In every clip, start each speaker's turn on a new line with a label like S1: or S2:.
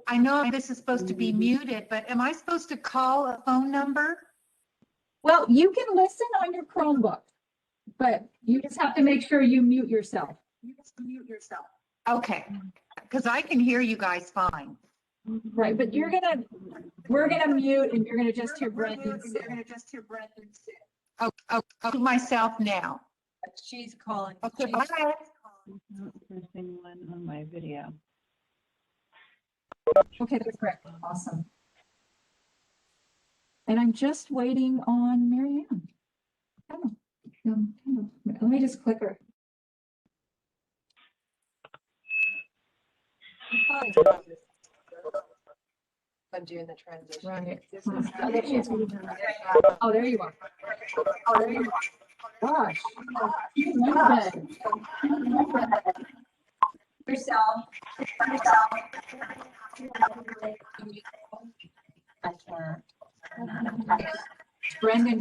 S1: I know this is supposed to be muted, but am I supposed to call a phone number?
S2: Well, you can listen on your Chromebook, but you just have to make sure you mute yourself.
S1: Okay, because I can hear you guys fine.
S2: Right, but we're gonna mute and you're gonna just hear Brendan.
S1: Oh, myself now.
S2: She's calling.
S1: Okay, bye.
S3: First anyone on my video.
S2: Okay, that's correct. Awesome. And I'm just waiting on Marianne. Let me just click her.
S4: I'm doing the transition.
S2: Right. Oh, there you are. Oh, there you are. Gosh. Yourself.
S4: I can't.
S2: Brendan.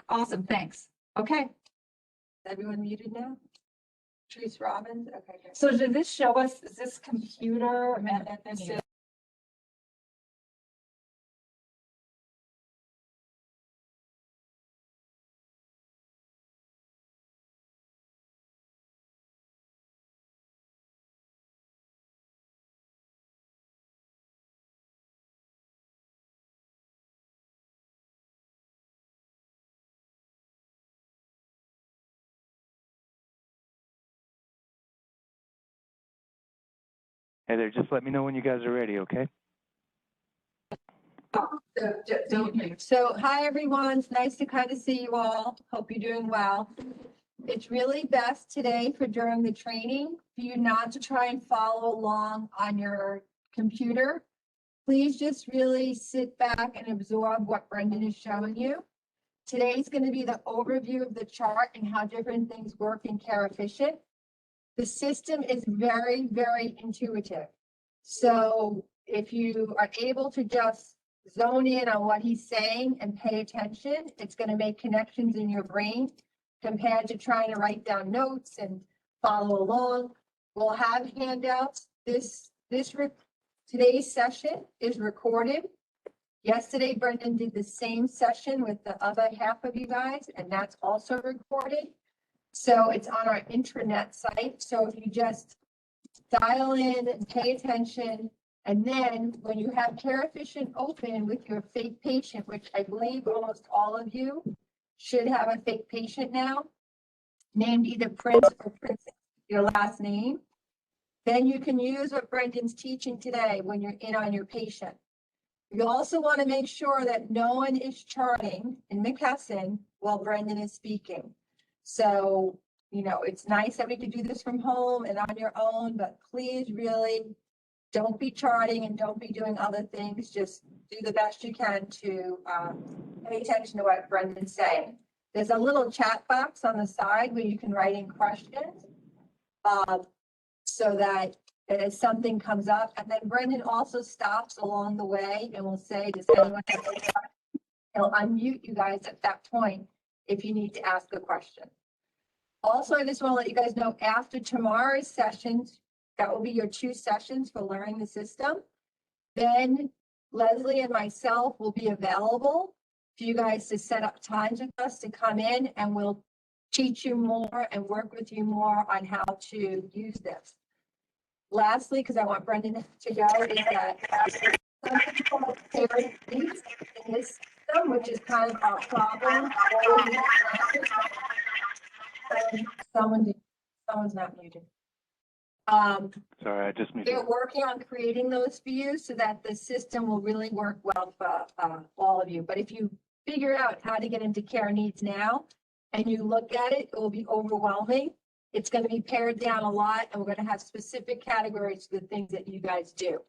S2: Awesome, thanks. Okay.
S4: Is everyone muted now? Trace Robbins? Okay. Good.
S2: So did this show us, is this computer?
S5: Hey there, just let me know when you guys are ready, okay?
S4: So hi, everyone. It's nice to kind of see you all. Hope you're doing well. It's really best today for during the training for you not to try and follow along on your computer. Please just really sit back and absorb what Brendan is showing you. Today's going to be the overview of the chart and how different things work in Care Efficient. The system is very, very intuitive. So if you are able to just zone in on what he's saying and pay attention, it's going to make connections in your brain compared to trying to write down notes and follow along. We'll have handouts. Today's session is recorded. Yesterday, Brendan did the same session with the other half of you guys, and that's also recorded. So it's on our intranet site. So if you just dial in and pay attention, and then when you have Care Efficient open with your fake patient, which I believe almost all of you should have a fake patient now, named either Prince or Princess, your last name, then you can use what Brendan's teaching today when you're in on your patient. You also want to make sure that no one is charting in McKesson while Brendan is speaking. So, you know, it's nice that we could do this from home and on your own, but please really don't be charting and don't be doing other things. Just do the best you can to pay attention to what Brendan's saying. There's a little chat box on the side where you can write in questions so that as something comes up, and then Brendan also stops along the way and will say, does anyone have a question? He'll unmute you guys at that point if you need to ask a question. Also, I just want to let you guys know after tomorrow's sessions, that will be your 2 sessions for learning the system. Then Leslie and myself will be available for you guys to set up times with us to come in, and we'll teach you more and work with you more on how to use this. Lastly, because I want Brendan to go, is that some people have carried these in this system, which is kind of our problem. Someone's not muted.
S5: Sorry, I just muted.
S4: They're working on creating those for you so that the system will really work well for all of you. But if you figure out how to get into care needs now and you look at it, it will be overwhelming. It's going to be pared down a lot, and we're going to have specific categories for the things that you guys do.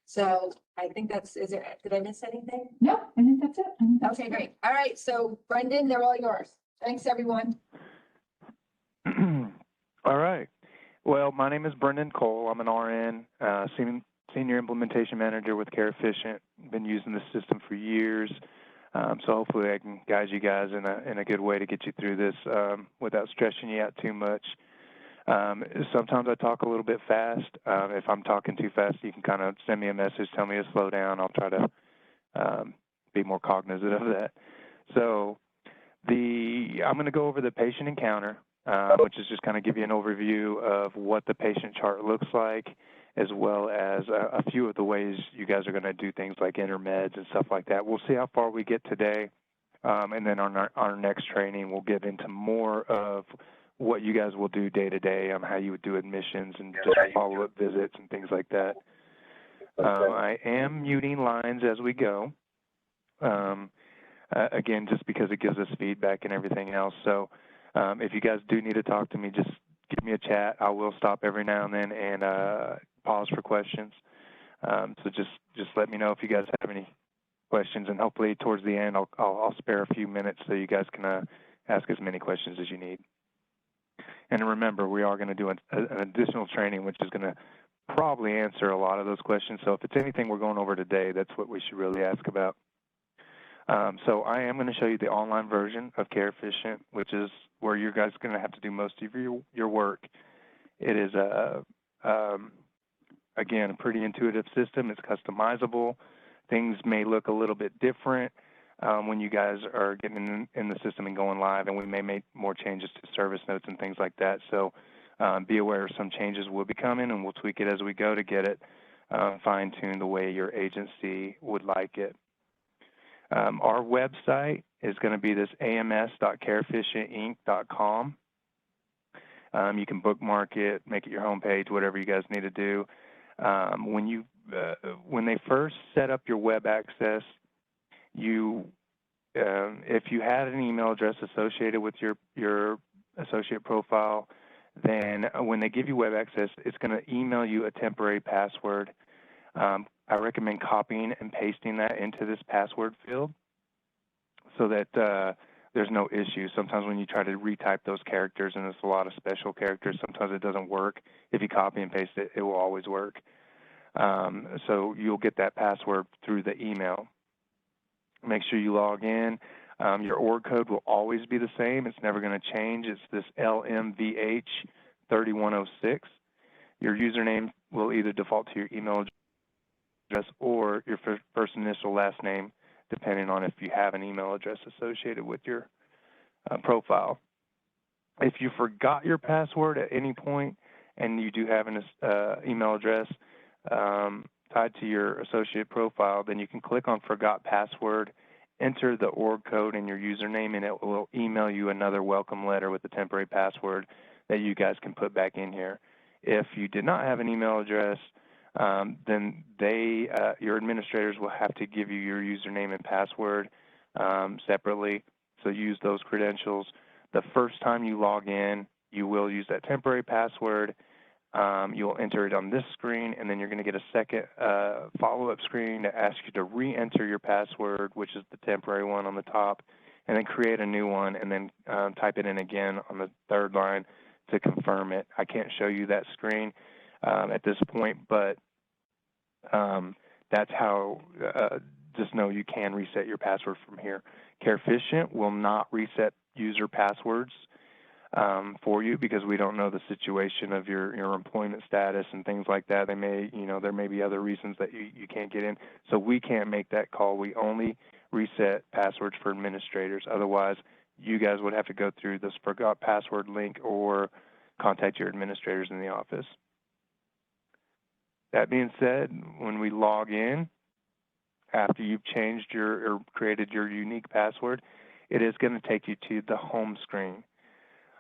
S4: So I think did I miss anything?
S2: No, I think that's it.
S4: Okay, great. All right. So Brendan, they're all yours. Thanks, everyone.
S5: All right. Well, my name is Brendan Cole. I'm an RN, senior implementation manager with Care Efficient. Been using this system for years. So hopefully I can guide you guys in a good way to get you through this without stressing you out too much. Sometimes I talk a little bit fast. If I'm talking too fast, you can kind of send me a message, tell me to slow down. I'll try to be more cognizant of that. So I'm going to go over the patient encounter, which is just kind of give you an overview of what the patient chart looks like, as well as a few of the ways you guys are going to do things like enter meds and stuff like that. We'll see how far we get today, and then on our next training, we'll get into more of what you guys will do day to day on how you would do admissions and just follow-up visits and things like that. I am muting lines as we go, again, just because it gives us feedback and everything else. So if you guys do need to talk to me, just give me a chat. I will stop every now and then and pause for questions. So just let me know if you guys have any questions, and hopefully towards the end I'll spare a few minutes so you guys can ask as many questions as you need. And remember, we are going to do an additional training, which is going to probably answer a lot of those questions. So if it's anything we're going over today, that's what we should really ask about. So I am going to show you the online version of Care Efficient, which is where you guys are going to have to do most of your work. It is, again, a pretty intuitive system. It's customizable. Things may look a little bit different when you guys are getting in the system and going live, and we may make more changes to service notes and things like that. So be aware some changes will be coming, and we'll tweak it as we go to get it fine-tuned the way your agency would like it. Our website is going to be this ams.careefficientinc.com. You can bookmark it, make it your homepage, whatever you guys need to do. When they first set up your web access, if you had an email address associated with your associate profile, then when they give you web access, it's going to email you a temporary password. I recommend copying and pasting that into this password field so that there's no issue. Sometimes when you try to retype those characters, and it's a lot of special characters, sometimes it doesn't work. If you copy and paste it, it will always work. So you'll get that password through the email. Make sure you log in. Your org code will always be the same. It's never going to change. It's this LMVH3106. Your username will either default to your email address or your first initial last name, depending on if you have an email address associated with your profile. If you forgot your password at any point and you do have an email address tied to your associate profile, then you can click on Forgot Password, enter the org code and your username, and it will email you another welcome letter with the temporary password that you guys can put back in here. If you did not have an email address, then your administrators will have to give you your username and password separately. So use those credentials. The first time you log in, you will use that temporary password. You'll enter it on this screen, and then you're going to get a second follow-up screen to ask you to re-enter your password, which is the temporary one on the top, and then create a new one, and then type it in again on the third line to confirm it. I can't show you that screen at this point, but that's how, just know you can reset your password from here. CareEfficient will not reset user passwords for you because we don't know the situation of your employment status and things like that. They may, there may be other reasons that you can't get in. So we can't make that call. We only reset passwords for administrators. Otherwise, you guys would have to go through this forgot password link or contact your administrators in the office. That being said, when we log in, after you've changed or created your unique password, it is going to take you to the home screen.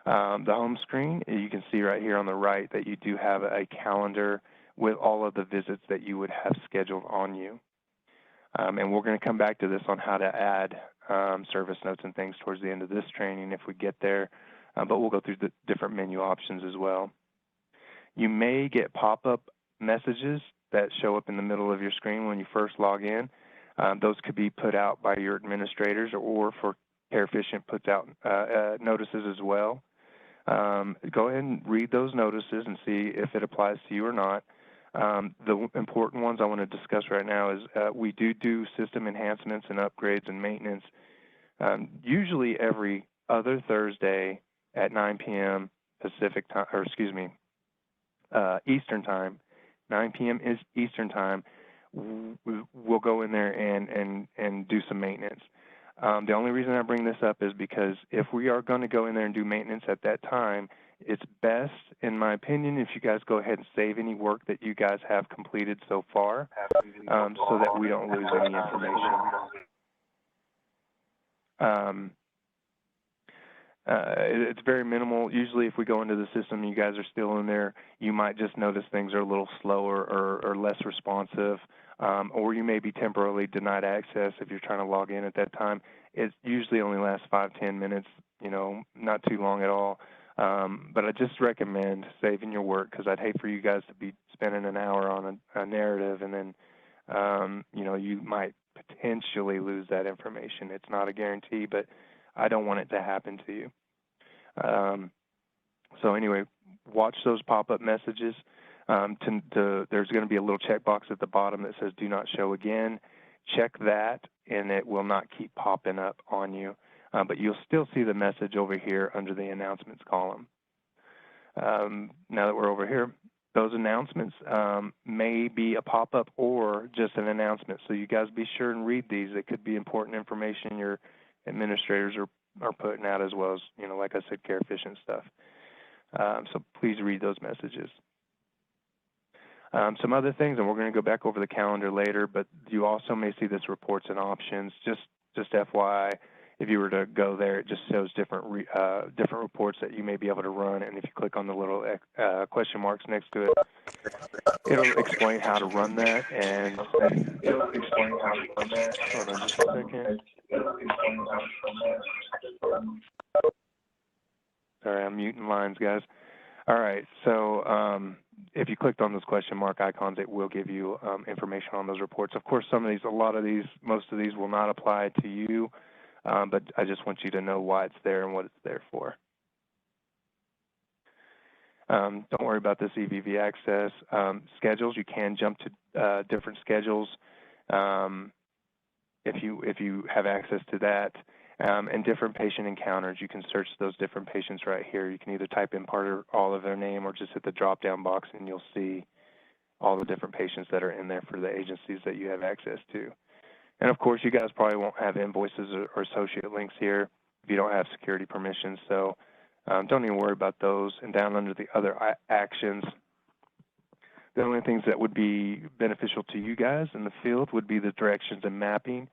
S5: The home screen, you can see right here on the right that you do have a calendar with all of the visits that you would have scheduled on you. And we're going to come back to this on how to add service notes and things towards the end of this training if we get there, but we'll go through the different menu options as well. You may get pop-up messages that show up in the middle of your screen when you first log in. Those could be put out by your administrators, or for CareEfficient puts out notices as well. Go ahead and read those notices and see if it applies to you or not. The important ones I want to discuss right now is we do system enhancements and upgrades and maintenance, usually every other Thursday at 9 p.m. Pacific time, or excuse me, Eastern time. 9 p.m. is Eastern time. We'll go in there and do some maintenance. The only reason I bring this up is because if we are going to go in there and do maintenance at that time, it's best, in my opinion, if you guys go ahead and save any work that you guys have completed so far, so that we don't lose any information. It's very minimal. Usually if we go into the system, you guys are still in there, you might just notice things are a little slower or less responsive, or you may be temporarily denied access if you're trying to log in at that time. It usually only lasts 5-10 minutes, you know, not too long at all. But I just recommend saving your work, because I'd hate for you guys to be spending an hour on a narrative and then, you know, you might potentially lose that information. It's not a guarantee, but I don't want it to happen to you. So anyway, watch those pop-up messages. There's going to be a little checkbox at the bottom that says "Do not show again." Check that, and it will not keep popping up on you. But you'll still see the message over here under the announcements column. Now that we're over here, those announcements may be a pop-up or just an announcement. So you guys be sure and read these. It could be important information your administrators are putting out, as well as, you know, like I said, care efficient stuff. So please read those messages. Some other things, and we're going to go back over the calendar later, but you also may see this reports and options. Just FYI, if you were to go there, it just shows different reports that you may be able to run, and if you click on the little question marks next to it, it'll explain how to run that, and it'll explain how to run that. Hold on just a second. Sorry, I'm muting lines, guys. All right, so if you clicked on those question mark icons, it will give you information on those reports. Of course, most of these will not apply to you, but I just want you to know why it's there and what it's there for. Don't worry about this EVV access. Schedules, you can jump to different schedules if you have access to that. And different patient encounters, you can search those different patients right here. You can either type in part or all of their name, or just hit the drop-down box and you'll see all the different patients that are in there for the agencies that you have access to. And of course, you guys probably won't have invoices or associate links here if you don't have security permissions, so don't even worry about those. And down under the other actions, the only things that would be beneficial to you guys in the field would be the directions and mapping.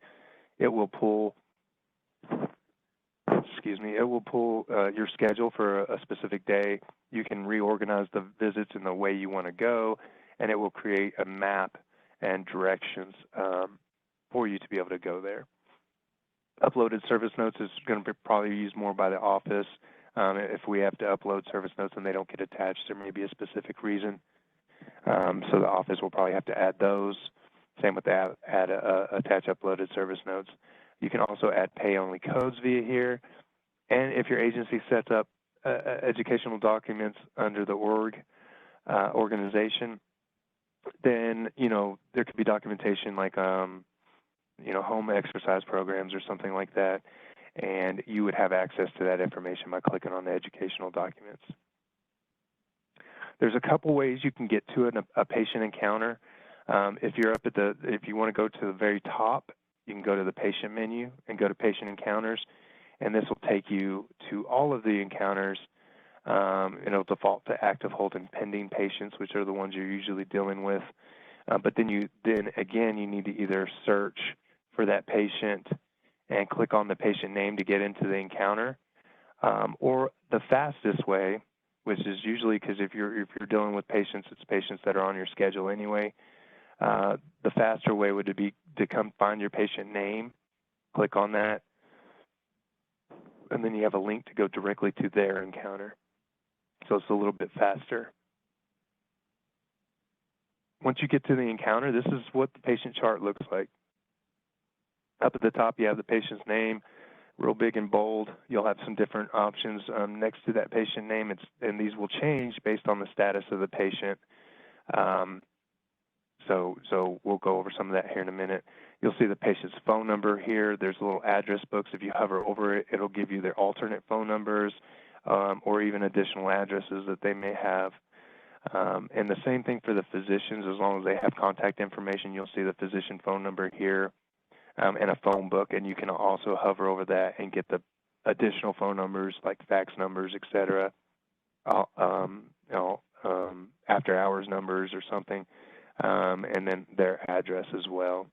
S5: It will pull your schedule for a specific day. You can reorganize the visits in the way you want to go, and it will create a map and directions for you to be able to go there. Uploaded service notes is going to be probably used more by the office. If we have to upload service notes and they don't get attached, there may be a specific reason. So the office will probably have to add those. Same with the attach uploaded service notes. You can also add pay-only codes via here. And if your agency sets up educational documents under the organization, then, you know, there could be documentation like, you know, home exercise programs or something like that. And you would have access to that information by clicking on the educational documents. There's a couple ways you can get to a patient encounter. If you want to go to the very top, you can go to the patient menu and go to patient encounters, and this will take you to all of the encounters. It'll default to active hold and pending patients, which are the ones you're usually dealing with. But then again, you need to either search for that patient and click on the patient name to get into the encounter, or the fastest way, which is usually, because if you're dealing with patients, it's patients that are on your schedule anyway. The faster way would be to come find your patient name, click on that, and then you have a link to go directly to their encounter. So it's a little bit faster. Once you get to the encounter, this is what the patient chart looks like. Up at the top, you have the patient's name, real big and bold. You'll have some different options next to that patient name, and these will change based on the status of the patient. So we'll go over some of that here in a minute. You'll see the patient's phone number here. There's little address books. If you hover over it, it'll give you their alternate phone numbers or even additional addresses that they may have. And the same thing for the physicians. As long as they have contact information, you'll see the physician phone number here and a phone book, and you can also hover over that and get the additional phone numbers like fax numbers, et cetera, after hours numbers or something, and then their address as well.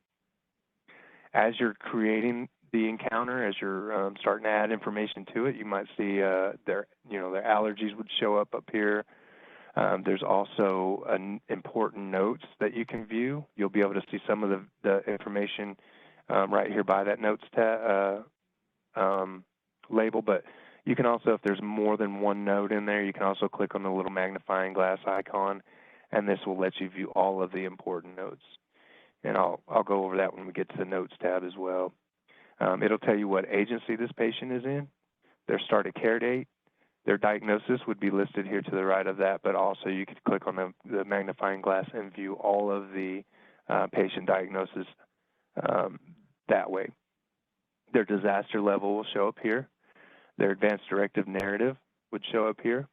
S5: As you're creating the encounter, as you're starting to add information to it, you might see their allergies would show up here. There's also important notes that you can view. You'll be able to see some of the information right here by that notes label, but you can also, if there's more than one note in there, you can also click on the little magnifying glass icon, and this will let you view all of the important notes. And I'll go over that when we get to the notes tab as well. It'll tell you what agency this patient is in, their start of care date, their diagnosis would be listed here to the right of that, but also you could click on the magnifying glass and view all of the patient diagnosis that way. Their disaster level will show up here. Their advanced directive narrative would show up here.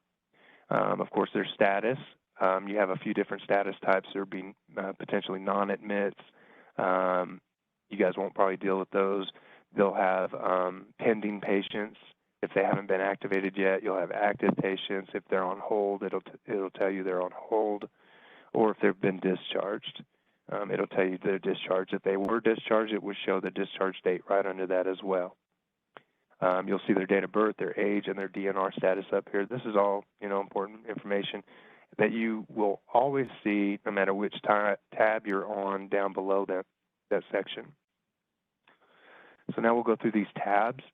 S5: Of course, their status. You have a few different status types. There would be potentially non-admits. You guys won't probably deal with those. They'll have pending patients. If they haven't been activated yet, you'll have active patients. If they're on hold, it'll tell you they're on hold. Or if they've been discharged, it'll tell you they're discharged. If they were discharged, it would show the discharge date right under that as well. You'll see their date of birth, their age, and their DNR status up here. This is all important information that you will always see no matter which tab you're on down below that section. So now we'll go through these tabs.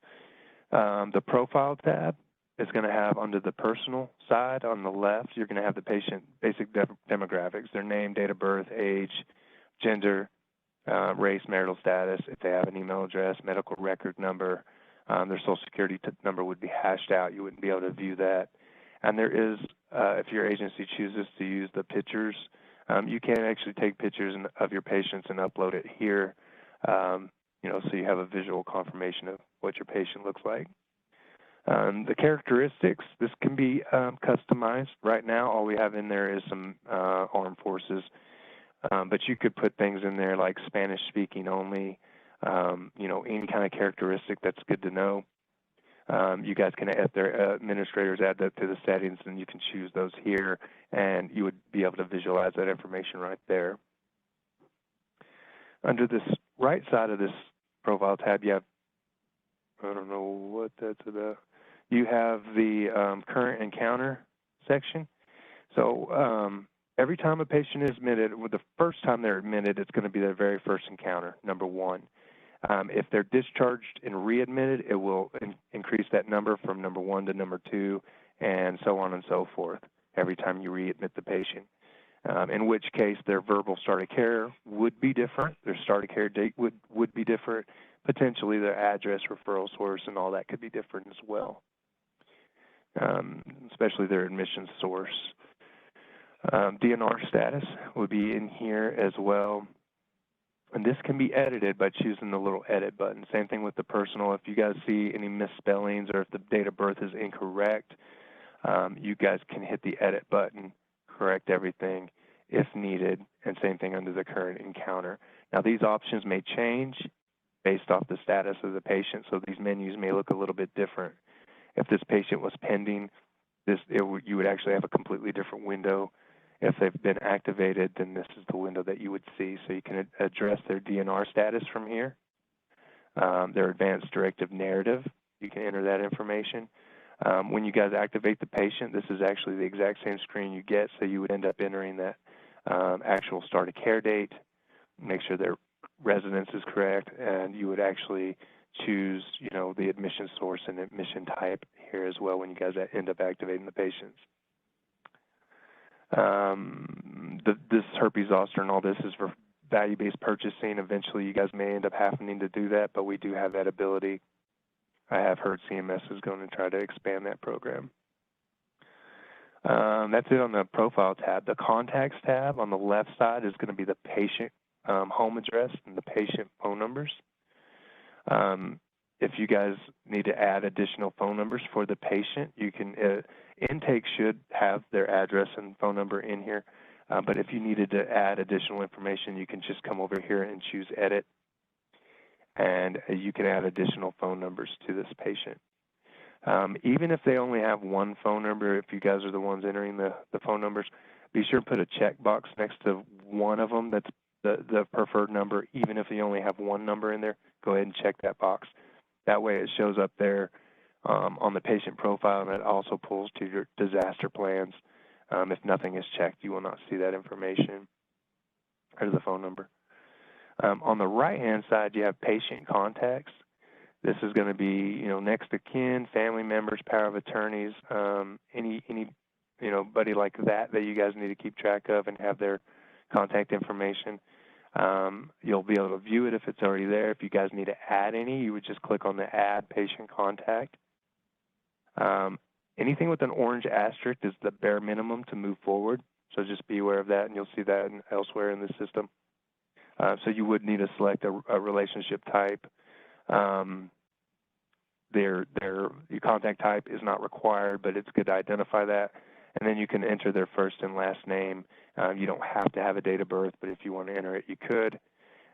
S5: The profile tab is going to have under the personal side on the left, you're going to have the patient basic demographics, their name, date of birth, age, gender, race, marital status, if they have an email address, medical record number, their social security number would be hashed out. You wouldn't be able to view that. And there is, if your agency chooses to use the pictures, you can actually take pictures of your patients and upload it here, so you have a visual confirmation of what your patient looks like. The characteristics, this can be customized. Right now, all we have in there is some armed forces, but you could put things in there like Spanish speaking only, any kind of characteristic that's good to know. You guys can add their administrators add that to the settings, and you can choose those here, and you would be able to visualize that information right there. Under this right side of this profile tab, you have, I don't know what that's about. You have the current encounter section. So every time a patient is admitted, the first time they're admitted, it's going to be their very first encounter, number one. If they're discharged and readmitted, it will increase that number from number 1 to number 2, and so on and so forth, every time you readmit the patient. In which case, their verbal start of care would be different. Their start of care date would be different. Potentially their address, referral source, and all that could be different as well, especially their admission source. DNR status would be in here as well. And this can be edited by choosing the little edit button. Same thing with the personal. If you guys see any misspellings or if the date of birth is incorrect, you guys can hit the edit button, correct everything if needed, and same thing under the current encounter. Now, these options may change based off the status of the patient, so these menus may look a little bit different. If this patient was pending, you would actually have a completely different window. If they've been activated, then this is the window that you would see. So you can address their DNR status from here. Their advanced directive narrative, you can enter that information. When you guys activate the patient, this is actually the exact same screen you get, so you would end up entering that actual start of care date, make sure their residence is correct, and you would actually choose, the admission source and admission type here as well when you guys end up activating the patients. This herpes zoster and all this is for value-based purchasing. Eventually, you guys may end up having to do that, but we do have that ability. I have heard CMS is going to try to expand that program. That's it on the profile tab. The contacts tab on the left side is going to be the patient home address and the patient phone numbers. If you guys need to add additional phone numbers for the patient, you can, intake should have their address and phone number in here, but if you needed to add additional information, you can just come over here and choose edit, and you can add additional phone numbers to this patient. Even if they only have one phone number, if you guys are the ones entering the phone numbers, be sure to put a checkbox next to one of them that's the preferred number. Even if you only have one number in there, go ahead and check that box. That way it shows up there on the patient profile, and it also pulls to your disaster plans. If nothing is checked, you will not see that information or the phone number. On the right-hand side, you have patient contacts. This is going to be, next of kin, family members, power of attorneys, any buddy like that you guys need to keep track of and have their contact information. You'll be able to view it if it's already there. If you guys need to add any, you would just click on the Add Patient Contact. Anything with an orange asterisk is the bare minimum to move forward, so just be aware of that, and you'll see that elsewhere in the system. So you would need to select a relationship type. Your contact type is not required, but it's good to identify that. And then you can enter their first and last name. You don't have to have a date of birth, but if you want to enter it, you could.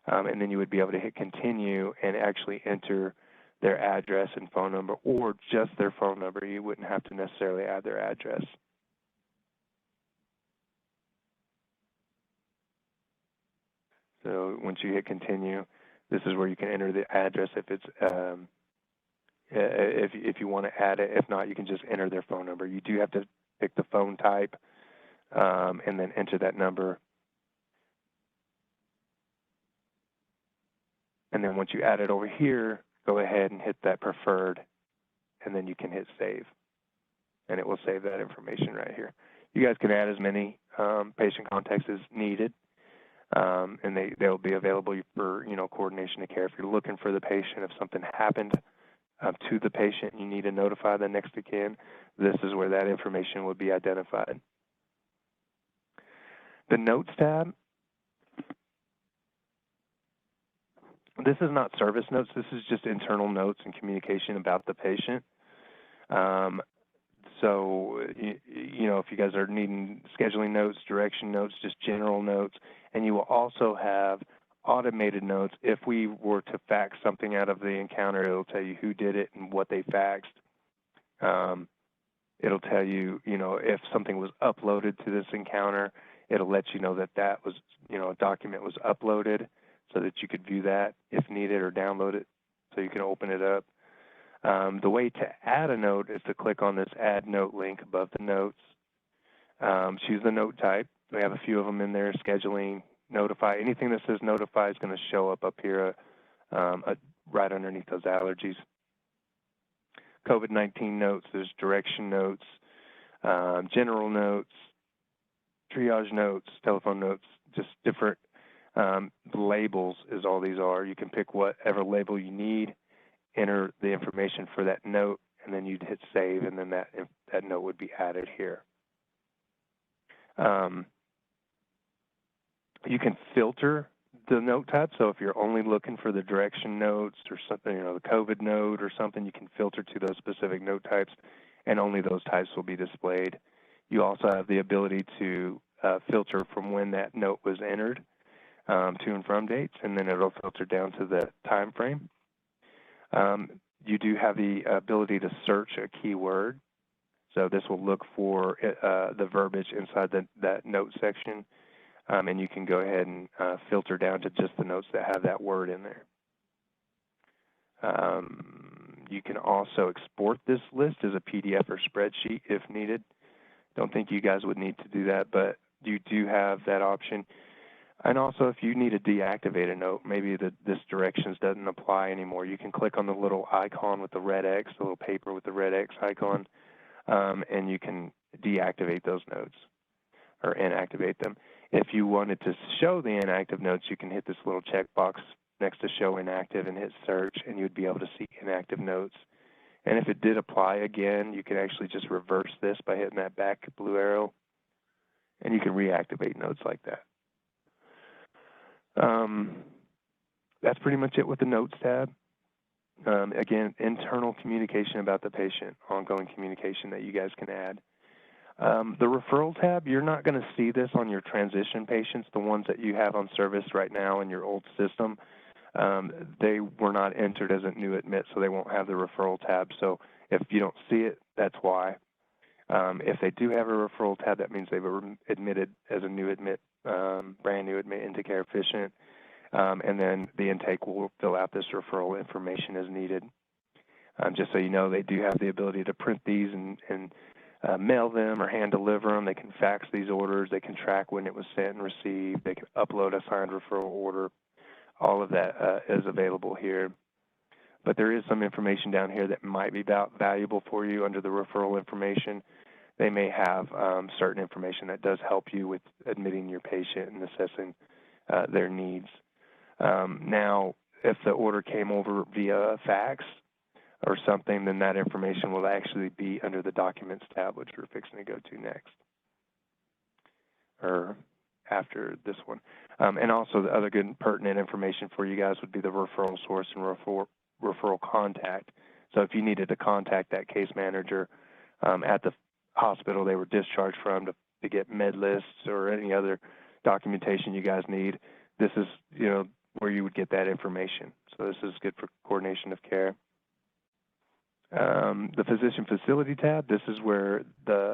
S5: And then you would be able to hit continue and actually enter their address and phone number, or just their phone number. You wouldn't have to necessarily add their address. So once you hit continue, this is where you can enter the address if it's if you want to add it. If not, you can just enter their phone number. You do have to pick the phone type and then enter that number. And then once you add it over here, go ahead and hit that preferred, and then you can hit save. And it will save that information right here. You guys can add as many patient contacts as needed. And they'll be available for coordination of care. If you're looking for the patient, if something happened to the patient, you need to notify the next of kin. This is where that information would be identified. The Notes tab. This is not service notes. This is just internal notes and communication about the patient. So, if you guys are needing scheduling notes, direction notes, just general notes, and you will also have automated notes. If we were to fax something out of the encounter, it'll tell you who did it and what they faxed. It'll tell you, if something was uploaded to this encounter, it'll let you know that was, a document was uploaded so that you could view that if needed or download it so you can open it up. The way to add a note is to click on this Add Note link above the notes. Choose the note type. We have a few of them in there: scheduling, notify. Anything that says notify is going to show up here right underneath those allergies. COVID-19 notes, there's direction notes, general notes, triage notes, telephone notes, just different labels is all these are. You can pick whatever label you need, enter the information for that note, and then you'd hit save, and then that note would be added here. You can filter the note type, so if you're only looking for the direction notes or something, the COVID note or something, you can filter to those specific note types, and only those types will be displayed. You also have the ability to filter from when that note was entered to and from dates, and then it'll filter down to the time frame. You do have the ability to search a keyword. So this will look for the verbiage inside that note section, and you can go ahead and filter down to just the notes that have that word in there. You can also export this list as a PDF or spreadsheet if needed. Don't think you guys would need to do that, but you do have that option. And also, if you need to deactivate a note, maybe this directions doesn't apply anymore, you can click on the little icon with the red X, the little paper with the red X icon, and you can deactivate those notes or inactivate them. If you wanted to show the inactive notes, you can hit this little checkbox next to show inactive and hit search, and you'd be able to see inactive notes And if it did apply again, you can actually just reverse this by hitting that back blue arrow, and you can reactivate notes like that. That's pretty much it with the Notes tab. Again, internal communication about the patient, ongoing communication that you guys can add. The Referral tab, you're not going to see this on your transition patients, the ones that you have on service right now in your old system. They were not entered as a new admit, so they won't have the Referral tab. So if you don't see it, that's why. If they do have a Referral tab, that means they were admitted as a new admit, brand new admit into care efficient. And then the intake will fill out this referral information as needed. Just so you know, they do have the ability to print these and mail them or hand deliver them. They can fax these orders. They can track when it was sent and received. They can upload a signed referral order. All of that is available here. But there is some information down here that might be valuable for you under the referral information. They may have certain information that does help you with admitting your patient and assessing their needs. Now, if the order came over via fax or something, then that information will actually be under the Documents tab, which we're fixing to go to next, or after this one. And also the other good and pertinent information for you guys would be the referral source and referral contact. So if you needed to contact that case manager at the hospital they were discharged from to get med lists or any other documentation you guys need, this is, where you would get that information. So this is good for coordination of care. The Physician Facility tab, this is where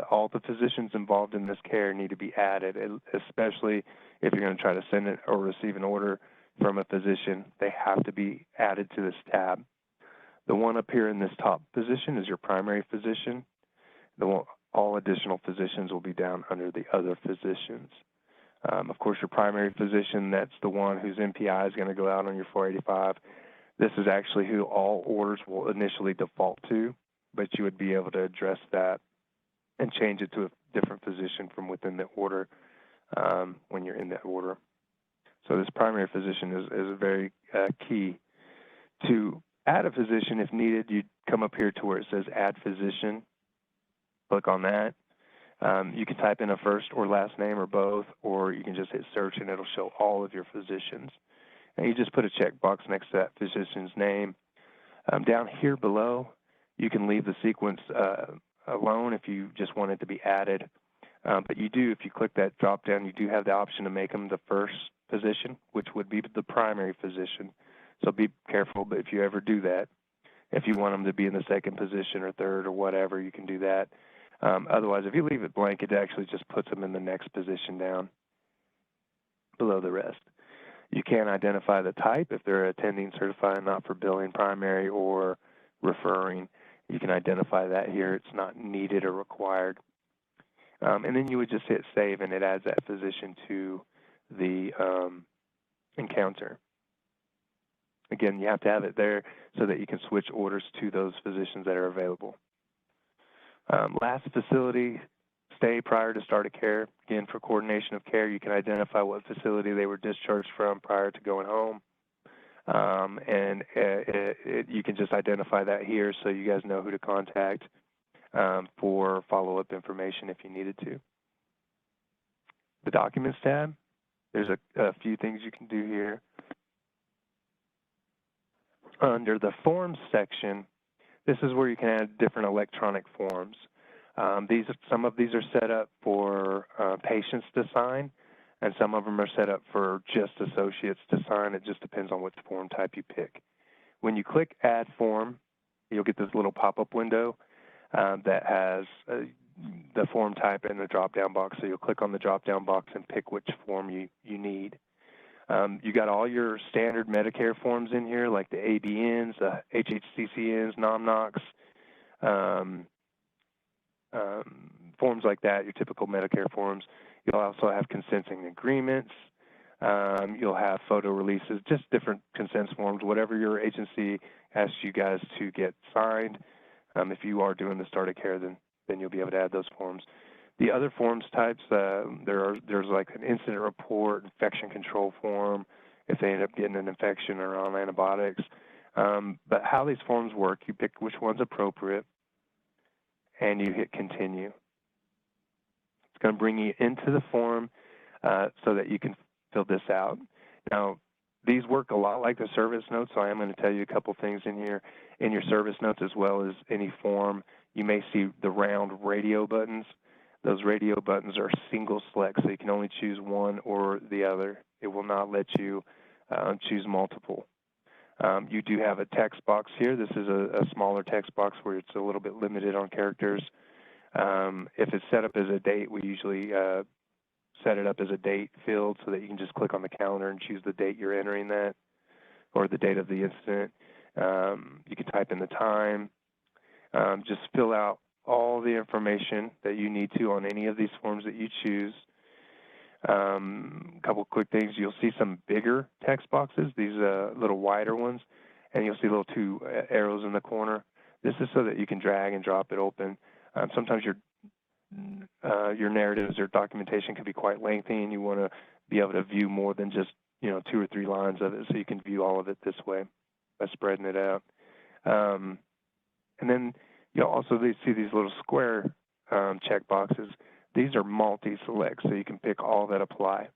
S5: all the physicians involved in this care need to be added, especially if you're going to try to send it or receive an order from a physician. They have to be added to this tab. The one up here in this top position is your primary physician. All additional physicians will be down under the other physicians. Of course, your primary physician, that's the one whose MPI is going to go out on your 485. This is actually who all orders will initially default to, but you would be able to address that and change it to a different physician from within the order when you're in that order. So this primary physician is very key. To add a physician, if needed, you'd come up here to where it says Add Physician. Click on that. You can type in a first or last name or both, or you can just hit search and it'll show all of your physicians. And you just put a checkbox next to that physician's name. Down here below, you can leave the sequence alone if you just want it to be added. But you do, if you click that drop down, you do have the option to make them the first physician, which would be the primary physician. So be careful, but if you ever do that, if you want them to be in the second position or third or whatever, you can do that. Otherwise, if you leave it blank, it actually just puts them in the next position down below the rest. You can identify the type if they're attending, certified, not for billing, primary, or referring. You can identify that here. It's not needed or required. And then you would just hit save, and it adds that physician to the encounter. Again, you have to have it there so that you can switch orders to those physicians that are available. Last facility stay prior to start of care. Again, for coordination of care, you can identify what facility they were discharged from prior to going home. You can just identify that here so you guys know who to contact for follow-up information if you needed to. The Documents tab, there's a few things you can do here. Under the Forms section, this is where you can add different electronic forms. Some of these are set up for patients to sign, and some of them are set up for just associates to sign. It just depends on what form type you pick. When you click Add Form, you'll get this little pop-up window that has the form type in the drop-down box. So you'll click on the drop-down box and pick which form you need. You got all your standard Medicare forms in here, like the ABNs, the HHCCNs, NOMNOCs, forms like that, your typical Medicare forms. You'll also have consenting agreements. You'll have photo releases, just different consent forms, whatever your agency asks you guys to get signed. If you are doing the start of care, then you'll be able to add those forms. The other forms types, there's like an incident report, infection control form, if they end up getting an infection or on antibiotics. But how these forms work, you pick which one's appropriate, and you hit continue. It's going to bring you into the form so that you can fill this out. Now, these work a lot like the service notes, so I am going to tell you a couple things in here. In your service notes, as well as any form, you may see the round radio buttons. Those radio buttons are single select, so you can only choose one or the other. It will not let you choose multiple. You do have a text box here. This is a smaller text box where it's a little bit limited on characters. If it's set up as a date, we usually set it up as a date field so that you can just click on the calendar and choose the date you're entering that, or the date of the incident. You can type in the time. Just fill out all the information that you need to on any of these forms that you choose. A couple quick things. You'll see some bigger text boxes, these little wider ones, and you'll see little two arrows in the corner. This is so that you can drag and drop it open. Sometimes your narratives or documentation can be quite lengthy, and you want to be able to view more than just 2 or 3 lines of it, so you can view all of it this way by spreading it out. And then you'll also see these little square check boxes. These are multi-select, so you can pick all that apply.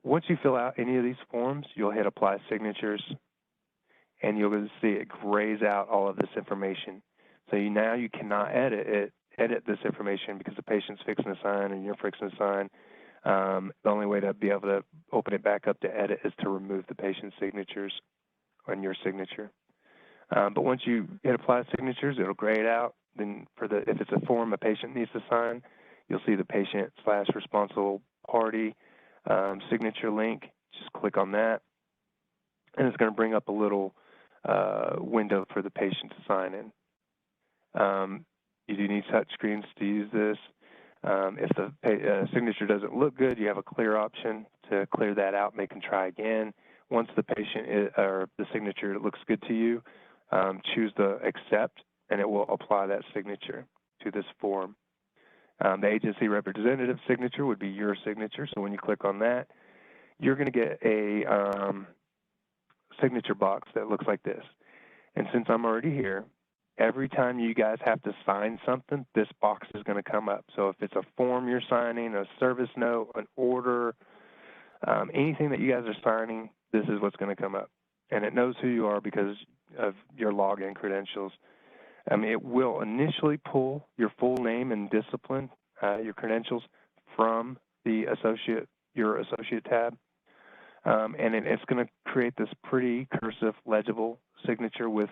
S5: Once you fill out any of these forms, you'll hit Apply Signatures, and you'll see it grays out all of this information. So now you cannot edit this information because the patient's fixing to sign and you're fixing to sign. The only way to be able to open it back up to edit is to remove the patient's signatures on your signature. But once you hit Apply Signatures, it'll gray it out. Then if it's a form a patient needs to sign, you'll see the patient/responsible party signature link. Just click on that, and it's going to bring up a little window for the patient to sign in. You do need touch screens to use this. If the signature doesn't look good, you have a clear option to clear that out and they can try again. Once the or the signature looks good to you, choose the accept, and it will apply that signature to this form. The agency representative signature would be your signature, so when you click on that, you're going to get a signature box that looks like this. And since I'm already here, every time you guys have to sign something, this box is going to come up. So if it's a form you're signing, a service note, an order, anything that you guys are signing, this is what's going to come up. And it knows who you are because of your login credentials. It will initially pull your full name and discipline, your credentials, from the your associate tab. And it's going to create this pretty cursive, legible signature with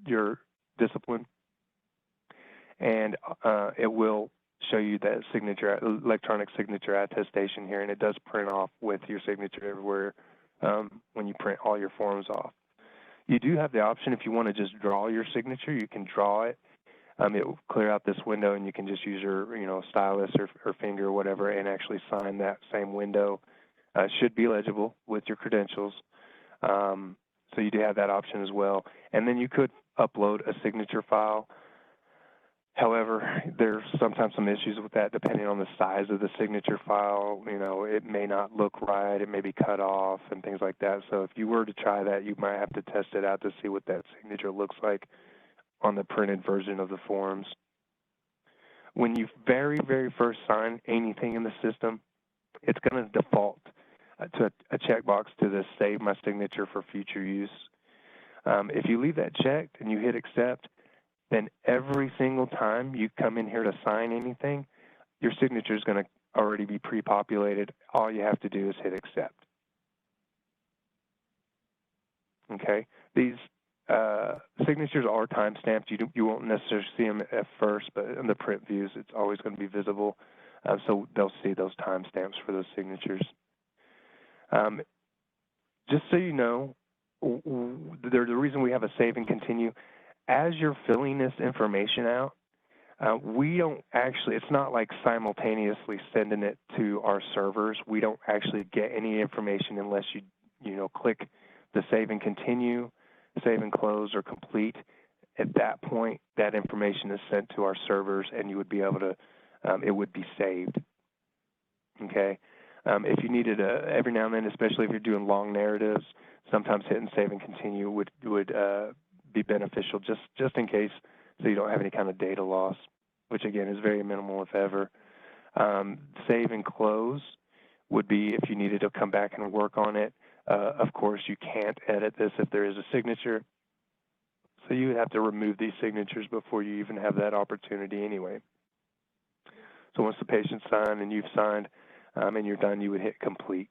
S5: your discipline. And it will show you that electronic signature attestation here, and it does print off with your signature everywhere when you print all your forms off. You do have the option, if you want to just draw your signature, you can draw it. It will clear out this window, and you can just use your stylus or finger or whatever and actually sign that same window. It should be legible with your credentials. So you do have that option as well. And then you could upload a signature file. However, there's sometimes some issues with that depending on the size of the signature file. It may not look right, it may be cut off and things like that. So if you were to try that, you might have to test it out to see what that signature looks like on the printed version of the forms. When you very, very first sign anything in the system, it's going to default to a checkbox to the Save My Signature for Future Use. If you leave that checked and you hit Accept, then every single time you come in here to sign anything, your signature is going to already be pre-populated. All you have to do is hit Accept. Okay? These signatures are time-stamped. You won't necessarily see them at first, but in the print views, it's always going to be visible. So they'll see those timestamps for those signatures. Just so you know, the reason we have a save and continue, as you're filling this information out, we don't actually, it's not like simultaneously sending it to our servers. We don't actually get any information unless you click the save and continue, save and close, or complete. At that point, that information is sent to our servers, and you would be able to, it would be saved. Okay? If you needed every now and then, especially if you're doing long narratives, sometimes hitting save and continue would be beneficial just in case, so you don't have any kind of data loss, which again is very minimal if ever. Save and close would be if you needed to come back and work on it. Of course, you can't edit this if there is a signature. So you would have to remove these signatures before you even have that opportunity anyway. So once the patient's signed and you've signed and you're done, you would hit complete.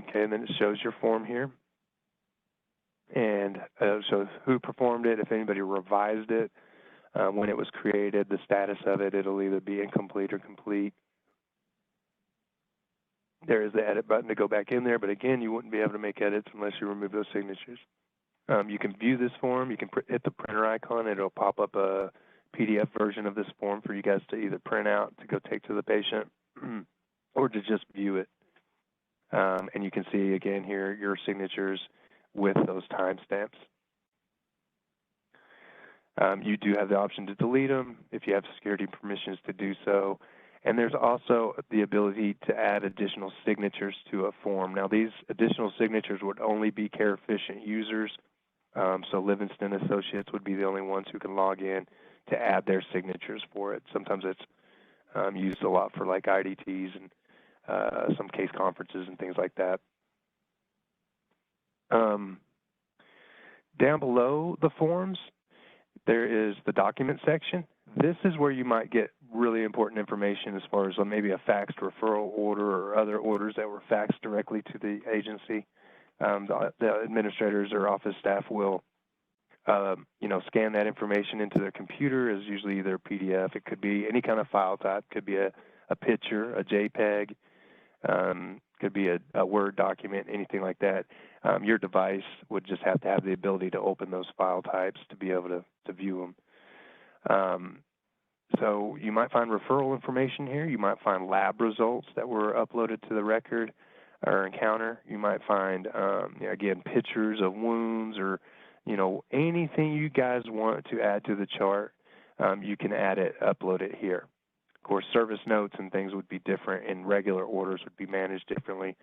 S5: Okay, and then it shows your form here. And it shows who performed it, if anybody revised it, when it was created, the status of it. It'll either be incomplete or complete. There is the edit button to go back in there, but again, you wouldn't be able to make edits unless you remove those signatures. You can view this form. You can hit the printer icon. It'll pop up a PDF version of this form for you guys to either print out to go take to the patient or to just view it. And you can see, again, here your signatures with those timestamps. You do have the option to delete them if you have security permissions to do so. And there's also the ability to add additional signatures to a form. Now, these additional signatures would only be care-efficient users. So Livingston Associates would be the only ones who can log in to add their signatures for it. Sometimes it's used a lot for like IDTs and some case conferences and things like that. Down below the forms, there is the document section. This is where you might get really important information as far as maybe a faxed referral order or other orders that were faxed directly to the agency. The administrators or office staff will, scan that information into their computer as usually either a PDF. It could be any kind of file type. It could be a picture, a JPEG, could be a Word document, anything like that. Your device would just have to have the ability to open those file types to be able to view them. So you might find referral information here. You might find lab results that were uploaded to the record or encounter. You might find, again, pictures of wounds or, anything you guys want to add to the chart. You can add it, upload it here. Of course, service notes and things would be different, and regular orders would be managed differently.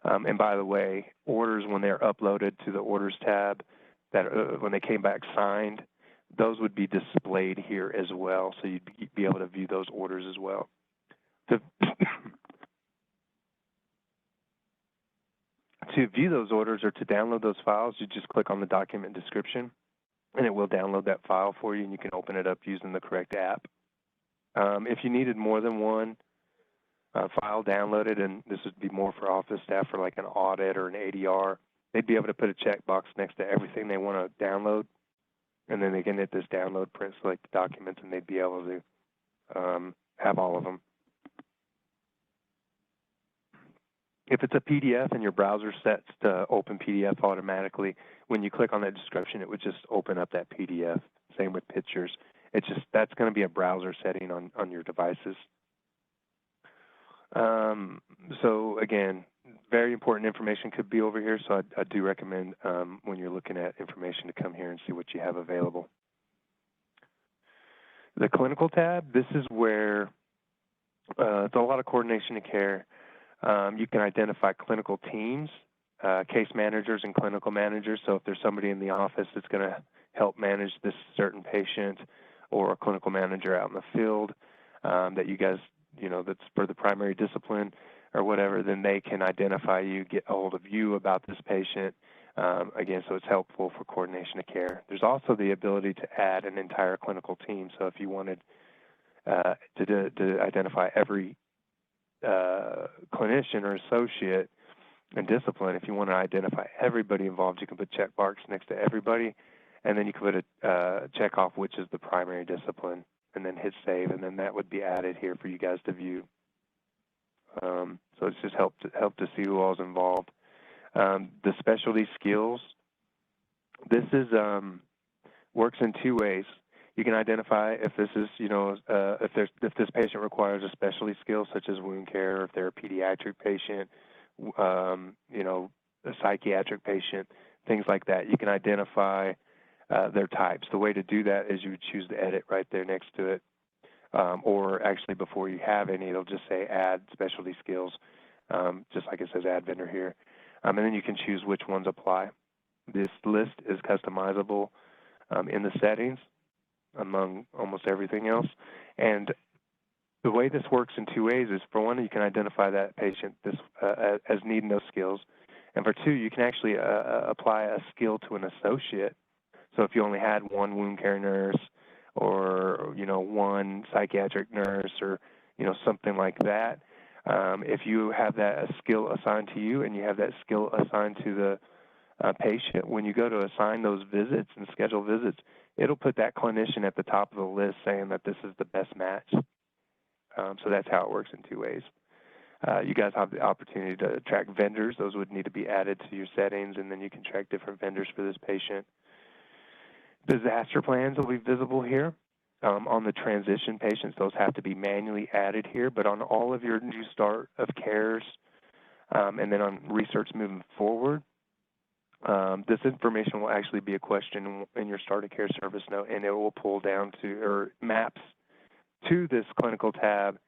S5: And by the way, orders, when they're uploaded to the Orders tab, that when they came back signed, those would be displayed here as well, so you'd be able to view those orders as well. To view those orders or to download those files, you just click on the document description, and it will download that file for you, and you can open it up using the correct app. If you needed more than one file downloaded, and this would be more for office staff for like an audit or an ADR, they'd be able to put a checkbox next to everything they want to download, and then they can hit this download, print, select the documents, and they'd be able to have all of them. If it's a PDF and your browser sets to open PDF automatically, when you click on that description, it would just open up that PDF. Same with pictures. It's just, that's going to be a browser setting on your devices. So again, very important information could be over here, so I do recommend when you're looking at information to come here and see what you have available. The clinical tab, this is where it's a lot of coordination of care. You can identify clinical teams, case managers and clinical managers. So if there's somebody in the office that's going to help manage this certain patient, or a clinical manager out in the field that you guys, that's for the primary discipline or whatever, then they can identify you, get a hold of you about this patient. Again, so it's helpful for coordination of care. There's also the ability to add an entire clinical team. So if you wanted to identify every clinician or associate in discipline, if you want to identify everybody involved, you can put check marks next to everybody, and then you can put a check off which is the primary discipline, and then hit save, and then that would be added here for you guys to view. So it's just help to see who all is involved. The specialty skills, this is works in two ways. You can identify if this is, if this patient requires a specialty skill such as wound care, or if they're a pediatric patient, a psychiatric patient, things like that. You can identify their types. The way to do that is you would choose the edit right there next to it, or actually before you have any, it'll just say add specialty skills. just like it says add vendor here. And then you can choose which ones apply. This list is customizable in the settings among almost everything else. And the way this works in two ways is, for one, you can identify that patient as needing those skills. And for two, you can actually apply a skill to an associate. So if you only had one wound care nurse or, one psychiatric nurse or, something like that, if you have that skill assigned to you and you have that skill assigned to the patient, when you go to assign those visits and schedule visits, it'll put that clinician at the top of the list saying that this is the best match. So that's how it works in two ways. You guys have the opportunity to track vendors. Those would need to be added to your settings, and then you can track different vendors for this patient. Disaster plans will be visible here. On the transition patients, those have to be manually added here, but on all of your new start of cares, and then on research moving forward, this information will actually be a question in your start of care service note, and it will pull down to, or maps to, this clinical tab,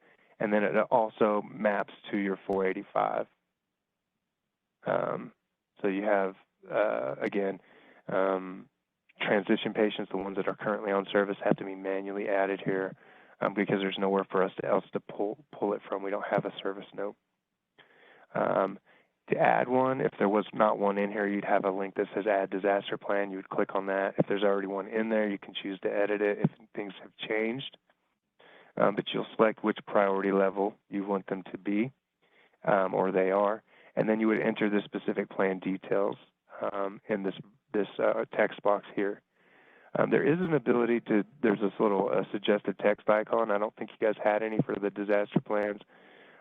S5: and then it also maps to your 485. So you have, again, transition patients, the ones that are currently on service, have to be manually added here because there's nowhere for us else to pull it from. We don't have a service note. To add one, if there was not one in here, you'd have a link that says Add Disaster Plan. You would click on that. If there's already one in there, you can choose to edit it if things have changed. But you'll select which priority level you want them to be, or they are, and then you would enter the specific plan details in this text box here. There is an ability to, there's this little suggested text icon. I don't think you guys had any for the disaster plans,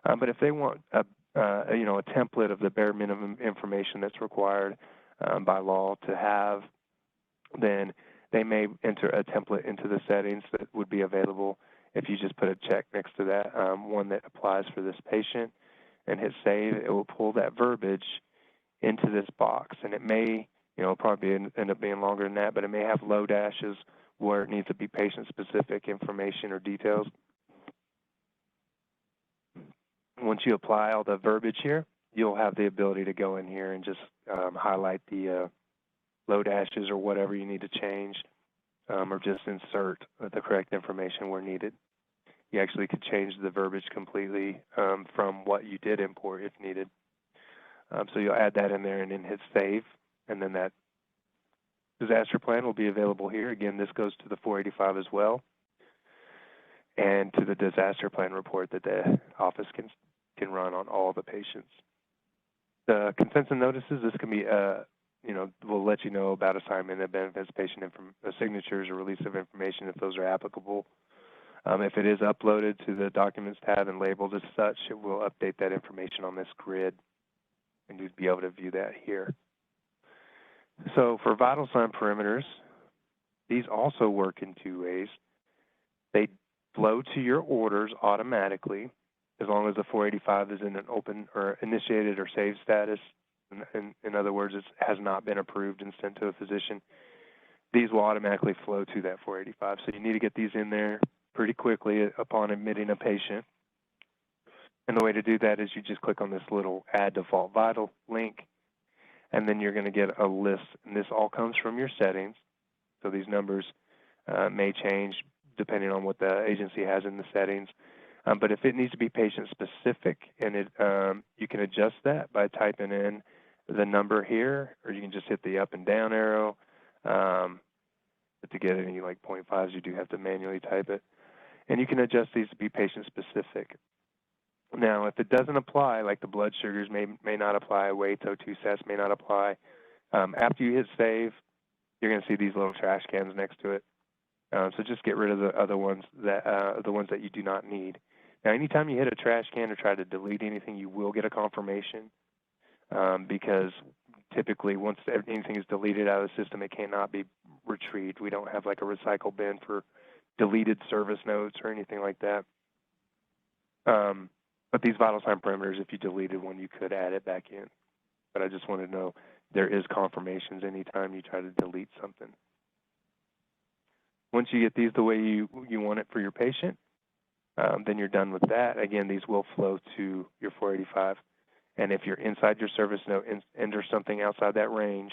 S5: but if they want a template of the bare minimum information that's required by law to have, then they may enter a template into the settings that would be available. If you just put a check next to that, one that applies for this patient, and hit save, it will pull that verbiage into this box. And it may, probably end up being longer than that, but it may have low dashes where it needs to be patient-specific information or details. Once you apply all the verbiage here, you'll have the ability to go in here and just highlight the low dashes or whatever you need to change, or just insert the correct information where needed. You actually could change the verbiage completely from what you did import if needed. So you'll add that in there and then hit save, and then that disaster plan will be available here. Again, this goes to the 485 as well, and to the disaster plan report that the office can run on all the patients. The consents and notices, this can be, will let you know about assignment of benefits, patient signatures, or release of information if those are applicable. If it is uploaded to the Documents tab and labeled as such, it will update that information on this grid, and you'd be able to view that here. So for vital sign perimeters, these also work in two ways. They flow to your orders automatically, as long as the 485 is in an open or initiated or saved status. In other words, it has not been approved and sent to a physician. These will automatically flow to that 485. So you need to get these in there pretty quickly upon admitting a patient. And the way to do that is you just click on this little Add Default Vital link, and then you're going to get a list. And this all comes from your settings. So these numbers may change depending on what the agency has in the settings. But if it needs to be patient-specific, and you can adjust that by typing in the number here, or you can just hit the up and down arrow. But to get any like 0.5s, you do have to manually type it. And you can adjust these to be patient-specific. Now, if it doesn't apply, like the blood sugars may not apply, weights, O2 sats may not apply, after you hit save, you're going to see these little trash cans next to it. So just get rid of the other ones the ones that you do not need. Now, anytime you hit a trash can or try to delete anything, you will get a confirmation because typically once anything is deleted out of the system, it cannot be retrieved. We don't have like a recycle bin for deleted service notes or anything like that. But these vital sign perimeters, if you deleted one, you could add it back in. But I just wanted to know there is confirmations anytime you try to delete something. Once you get these the way you want it for your patient, then you're done with that. Again, these will flow to your 485. And if you're inside your service note and enter something outside that range,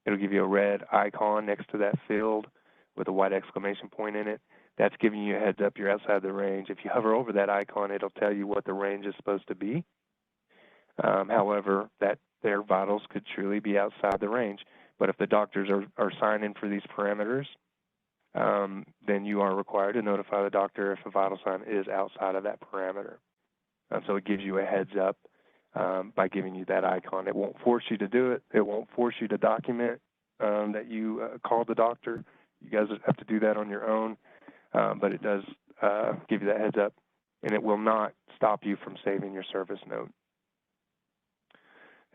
S5: it'll give you a red icon next to that field with a white exclamation point in it. That's giving you a heads up you're outside the range. If you hover over that icon, it'll tell you what the range is supposed to be. However, that their vitals could truly be outside the range. But if the doctors are signing for these parameters, then you are required to notify the doctor if a vital sign is outside of that parameter. So it gives you a heads up by giving you that icon. It won't force you to do it. It won't force you to document that you called the doctor. You guys have to do that on your own, but it does give you that heads up, and it will not stop you from saving your service note.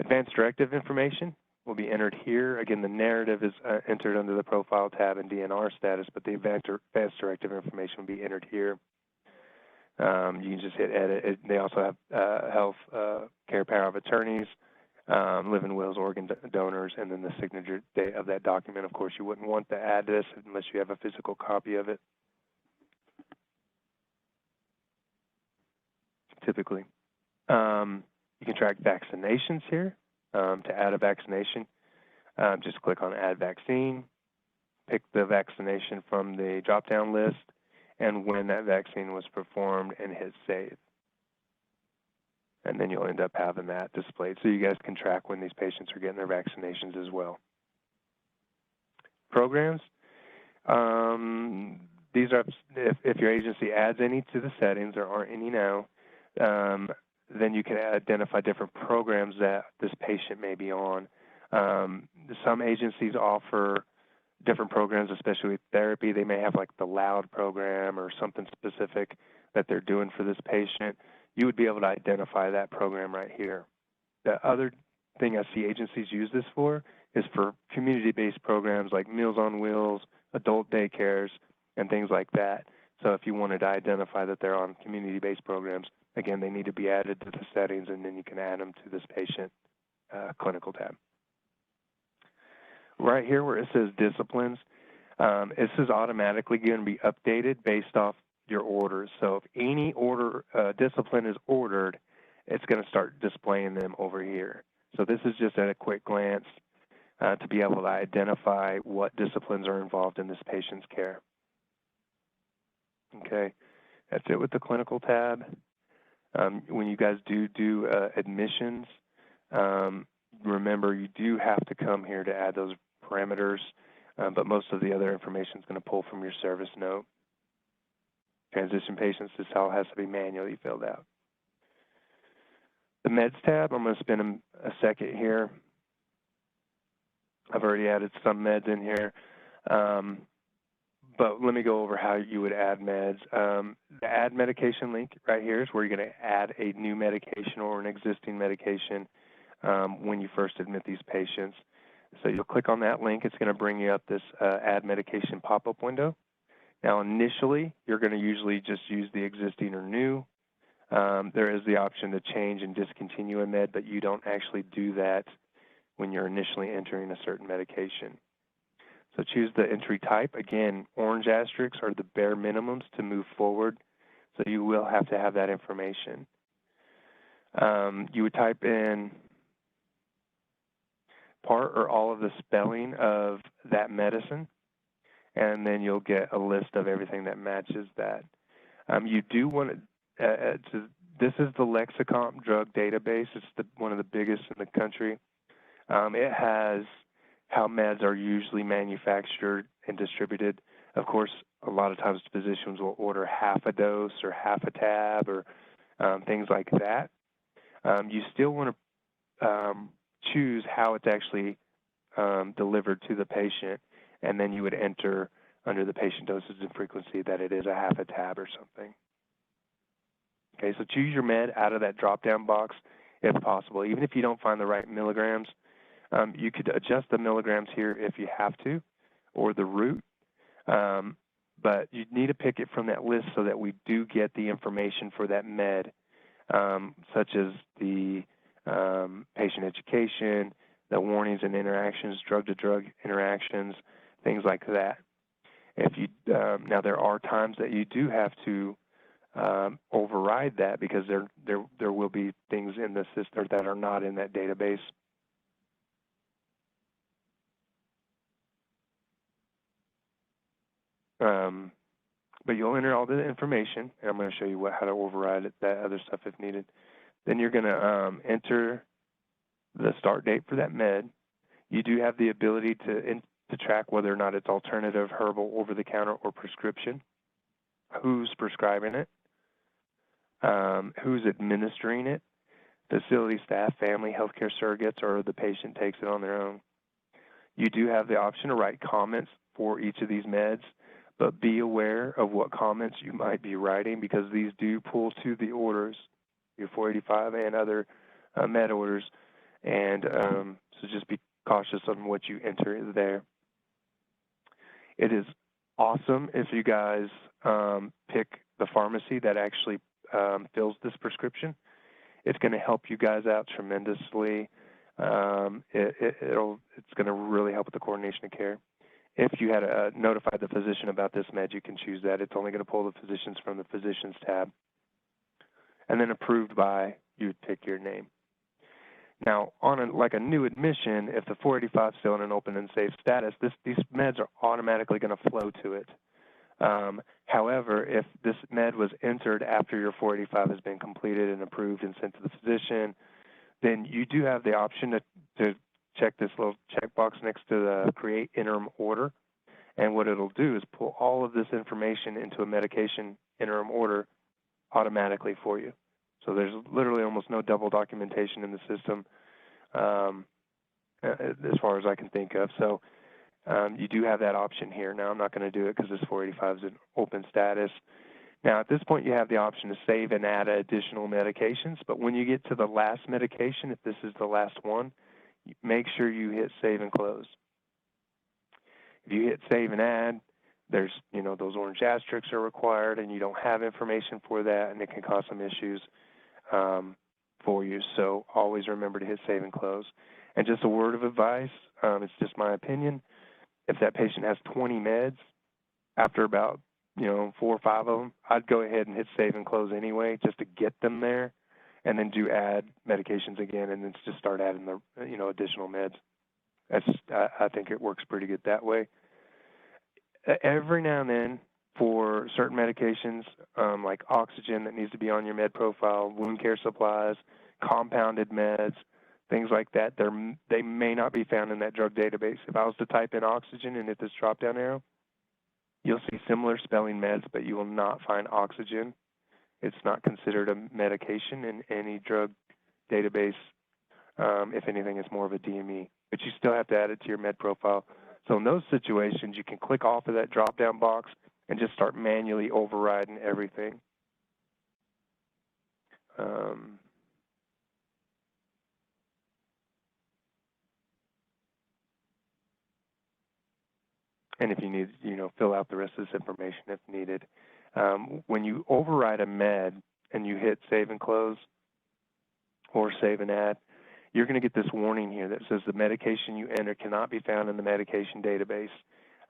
S5: Advanced directive information will be entered here. Again, the narrative is entered under the profile tab and DNR status, but the advanced directive information will be entered here. You can just hit edit. They also have health care power of attorneys, living wills, organ donors, and then the signature date of that document. Of course, you wouldn't want to add this unless you have a physical copy of it, typically. You can track vaccinations here. To add a vaccination, just click on Add Vaccine, pick the vaccination from the drop-down list, and when that vaccine was performed, and hit Save. And then you'll end up having that displayed so you guys can track when these patients are getting their vaccinations as well. Programs. These are, if your agency adds any to the settings, there aren't any now, then you can identify different programs that this patient may be on. Some agencies offer different programs, especially with therapy. They may have like the LOUD program or something specific that they're doing for this patient. You would be able to identify that program right here. The other thing I see agencies use this for is for community-based programs like Meals on Wheels, adult daycares, and things like that. So if you wanted to identify that they're on community-based programs, again, they need to be added to the settings, and then you can add them to this patient clinical tab. Right here where it says disciplines, this is automatically going to be updated based off your orders. So if any order discipline is ordered, it's going to start displaying them over here. So this is just at a quick glance to be able to identify what disciplines are involved in this patient's care. Okay, that's it with the clinical tab. When you guys do admissions, remember you do have to come here to add those parameters, but most of the other information is going to pull from your service note. Transition patients, this all has to be manually filled out. The meds tab, I'm going to spend a second here. I've already added some meds in here, but let me go over how you would add meds. The add medication link right here is where you're going to add a new medication or an existing medication when you first admit these patients. So you'll click on that link. It's going to bring you up this add medication pop-up window. Now initially, you're going to usually just use the existing or new. There is the option to change and discontinue a med, but you don't actually do that when you're initially entering a certain medication. So choose the entry type. Again, orange asterisks are the bare minimums to move forward, so you will have to have that information. You would type in part or all of the spelling of that medicine, and then you'll get a list of everything that matches that. You do want this is the Lexicomp drug database. It's one of the biggest in the country. It has how meds are usually manufactured and distributed. Of course, a lot of times physicians will order half a dose or half a tab or things like that. You still want to choose how it's actually delivered to the patient, and then you would enter under the patient dosage and frequency that it is a half a tab or something. Okay, so choose your med out of that drop-down box if possible. Even if you don't find the right milligrams, you could adjust the milligrams here if you have to, or the route, but you need to pick it from that list so that we do get the information for that med, such as the patient education, the warnings and interactions, drug-to-drug interactions, things like that. If you now there are times that you do have to override that because there will be things in the system that are not in that database. But you'll enter all the information, and I'm going to show you how to override that other stuff if needed. Then you're going to enter the start date for that med. You do have the ability to track whether or not it's alternative, herbal, over-the-counter, or prescription. Who's prescribing it? Who's administering it? Facility staff, family, healthcare surrogates, or the patient takes it on their own. You do have the option to write comments for each of these meds, but be aware of what comments you might be writing because these do pull to the orders, your 485 and other med orders, and so just be cautious on what you enter there. It is awesome if you guys pick the pharmacy that actually fills this prescription. It's going to help you guys out tremendously. It's going to really help with the coordination of care. If you had notified the physician about this med, you can choose that. It's only going to pull the physicians from the physicians tab. And then approved by, you would pick your name. Now, on like a new admission, if the 485 is still in an open and safe status, these meds are automatically going to flow to it. However, if this med was entered after your 485 has been completed and approved and sent to the physician, then you do have the option to check this little checkbox next to the create interim order. And what it'll do is pull all of this information into a medication interim order automatically for you. So there's literally almost no double documentation in the system as far as I can think of. So you do have that option here. Now, I'm not going to do it because this 485 is in open status. Now, at this point, you have the option to save and add additional medications. But when you get to the last medication, if this is the last one, make sure you hit save and close. If you hit save and add, there's, those orange asterisks are required and you don't have information for that and it can cause some issues for you. So always remember to hit save and close. And just a word of advice, it's just my opinion, if that patient has 20 meds, after about 4 or 5 of them, I'd go ahead and hit save and close anyway just to get them there, and then do add medications again, and then just start adding the additional meds. I think it works pretty good that way. Every now and then, for certain medications like oxygen that needs to be on your med profile, wound care supplies, compounded meds, things like that, they may not be found in that drug database. If I was to type in oxygen and hit this drop-down arrow, you'll see similar spelling meds, but you will not find oxygen. It's not considered a medication in any drug database. If anything, it's more of a DME. But you still have to add it to your med profile. So in those situations, you can click off of that drop-down box and just start manually overriding everything. And if you need, fill out the rest of this information if needed. When you override a med and you hit save and close or save and add, you're going to get this warning here that says the medication you enter cannot be found in the medication database.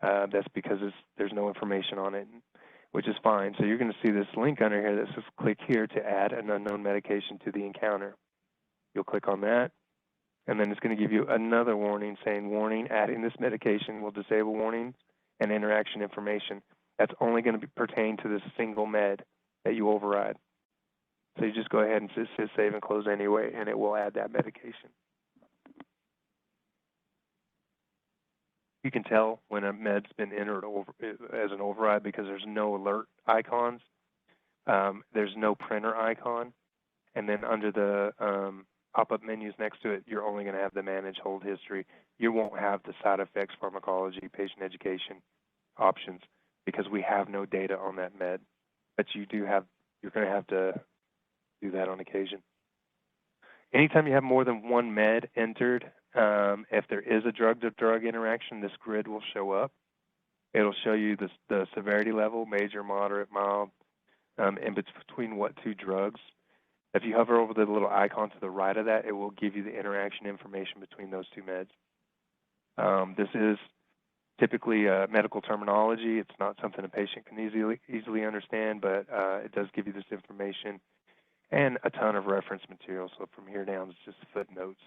S5: That's because there's no information on it, which is fine. So you're going to see this link under here that says click here to add an unknown medication to the encounter. You'll click on that, and then it's going to give you another warning saying, warning, adding this medication will disable warnings and interaction information. That's only going to pertain to this single med that you override. So you just go ahead and just hit save and close anyway, and it will add that medication. You can tell when a med's been entered as an override because there's no alert icons. There's no printer icon. And then under the pop-up menus next to it, you're only going to have the manage hold history. You won't have the side effects, pharmacology, patient education options because we have no data on that med. But you're going to have to do that on occasion. Anytime you have more than one med entered, if there is a drug-to-drug interaction, this grid will show up. It'll show you the severity level, major, moderate, mild, in between what two drugs. If you hover over the little icon to the right of that, it will give you the interaction information between those two meds. This is typically medical terminology. It's not something a patient can easily understand, but it does give you this information and a ton of reference material. So from here down, it's just footnotes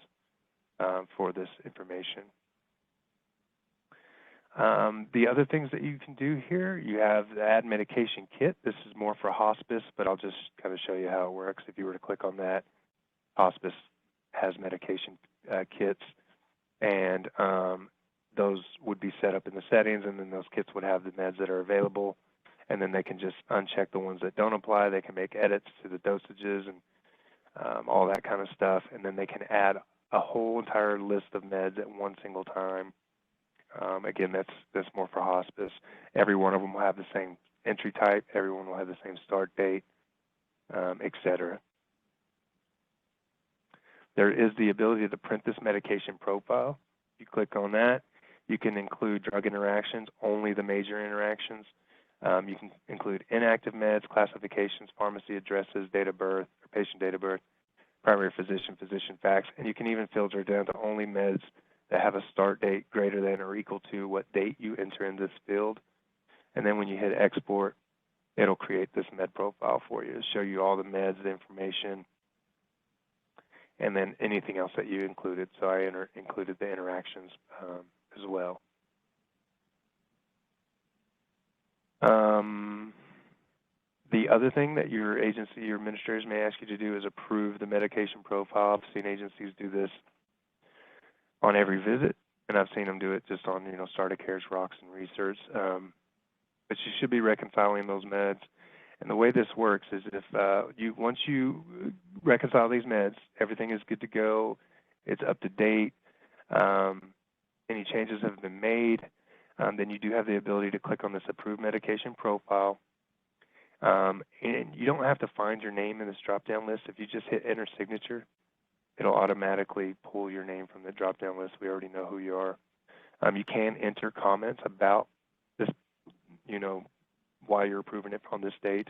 S5: for this information. The other things that you can do here, you have the Add Medication Kit. This is more for hospice, but I'll just kind of show you how it works. If you were to click on that, hospice has medication kits, and those would be set up in the settings, and then those kits would have the meds that are available, and then they can just uncheck the ones that don't apply. They can make edits to the dosages and all that kind of stuff, and then they can add a whole entire list of meds at one single time. Again, that's more for hospice. Every one of them will have the same entry type. Everyone will have the same start date, etc. There is the ability to print this medication profile. You click on that. You can include drug interactions, only the major interactions. You can include inactive meds, classifications, pharmacy addresses, date of birth, or patient date of birth, primary physician, physician facts, and you can even filter down to only meds that have a start date greater than or equal to what date you enter in this field. And then when you hit export, it'll create this med profile for you. It'll show you all the meds, the information, and then anything else that you included. So I included the interactions as well. The other thing that your agency, your administrators may ask you to do is approve the medication profile. I've seen agencies do this on every visit, and I've seen them do it just on, starter cares, rocks, and research. But you should be reconciling those meds. And the way this works is if once you reconcile these meds, everything is good to go, it's up to date, any changes have been made, then you do have the ability to click on this approved medication profile. And you don't have to find your name in this drop-down list. If you just hit enter signature, it'll automatically pull your name from the drop-down list. We already know who you are. You can enter comments about this, why you're approving it on this date,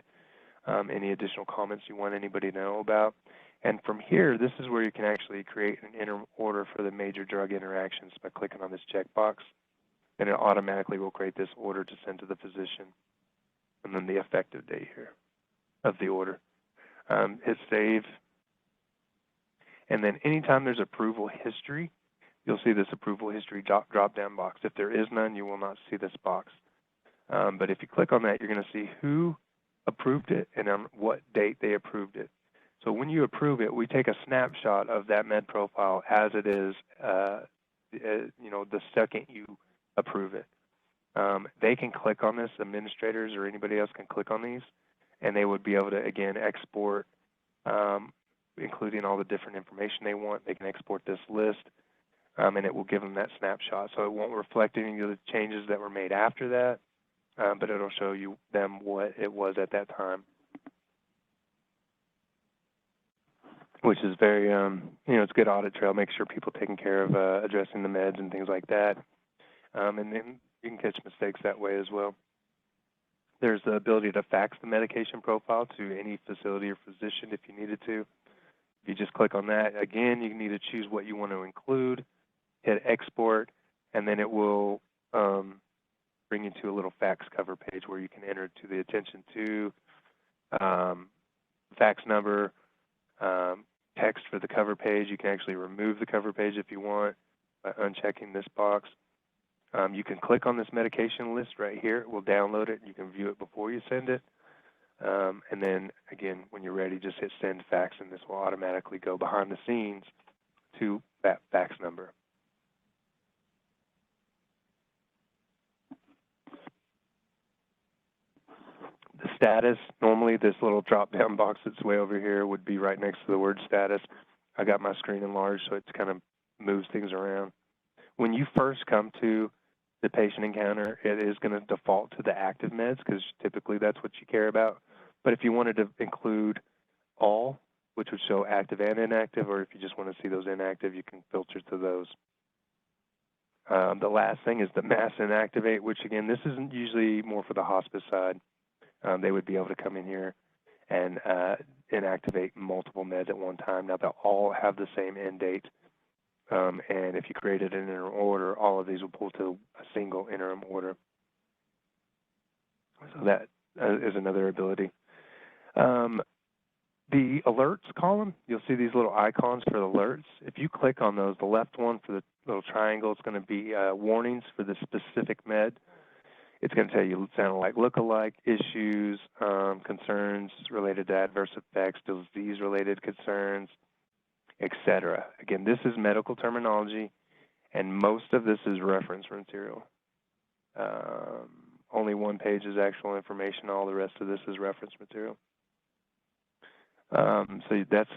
S5: any additional comments you want anybody to know about. And from here, this is where you can actually create an inner order for the major drug interactions by clicking on this checkbox. And it automatically will create this order to send to the physician. And then the effective date here of the order. Hit save. And then anytime there's approval history, you'll see this approval history drop-down box. If there is none, you will not see this box. But if you click on that, you're going to see who approved it and on what date they approved it. So when you approve it, we take a snapshot of that med profile as it is, the second you approve it. They can click on this, administrators or anybody else can click on these, and they would be able to, again, export, including all the different information they want. They can export this list, and it will give them that snapshot. So it won't reflect any of the changes that were made after that, but it'll show them what it was at that time, which is very, it's a good audit trail. Make sure people taking care of addressing the meds and things like that. And then you can catch mistakes that way as well. There's the ability to fax the medication profile to any facility or physician if you needed to. If you just click on that, again, you need to choose what you want to include, hit export, and then it will bring you to a little fax cover page where you can enter to the attention to fax number, text for the cover page. You can actually remove the cover page if you want by unchecking this box. You can click on this medication list right here. It will download it. You can view it before you send it. And then, again, when you're ready, just hit send fax, and this will automatically go behind the scenes to that fax number. The status, normally this little drop-down box that's way over here would be right next to the word status. I got my screen enlarged, so it kind of moves things around. When you first come to the patient encounter, it is going to default to the active meds because typically that's what you care about. But if you wanted to include all, which would show active and inactive, or if you just want to see those inactive, you can filter to those. The last thing is the mass inactivate, which again, this isn't usually more for the hospice side. They would be able to come in here and inactivate multiple meds at one time. Now they'll all have the same end date. and if you created an interim order, all of these will pull to a single interim order. So that is another ability. The alerts column, you'll see these little icons for the alerts. If you click on those, the left one for the little triangle, it's going to be warnings for the specific med. It's going to tell you sound like look-alike, issues, concerns related to adverse effects, disease-related concerns, etc. Again, this is medical terminology, and most of this is reference material. Only one page is actual information. All the rest of this is reference material. So that's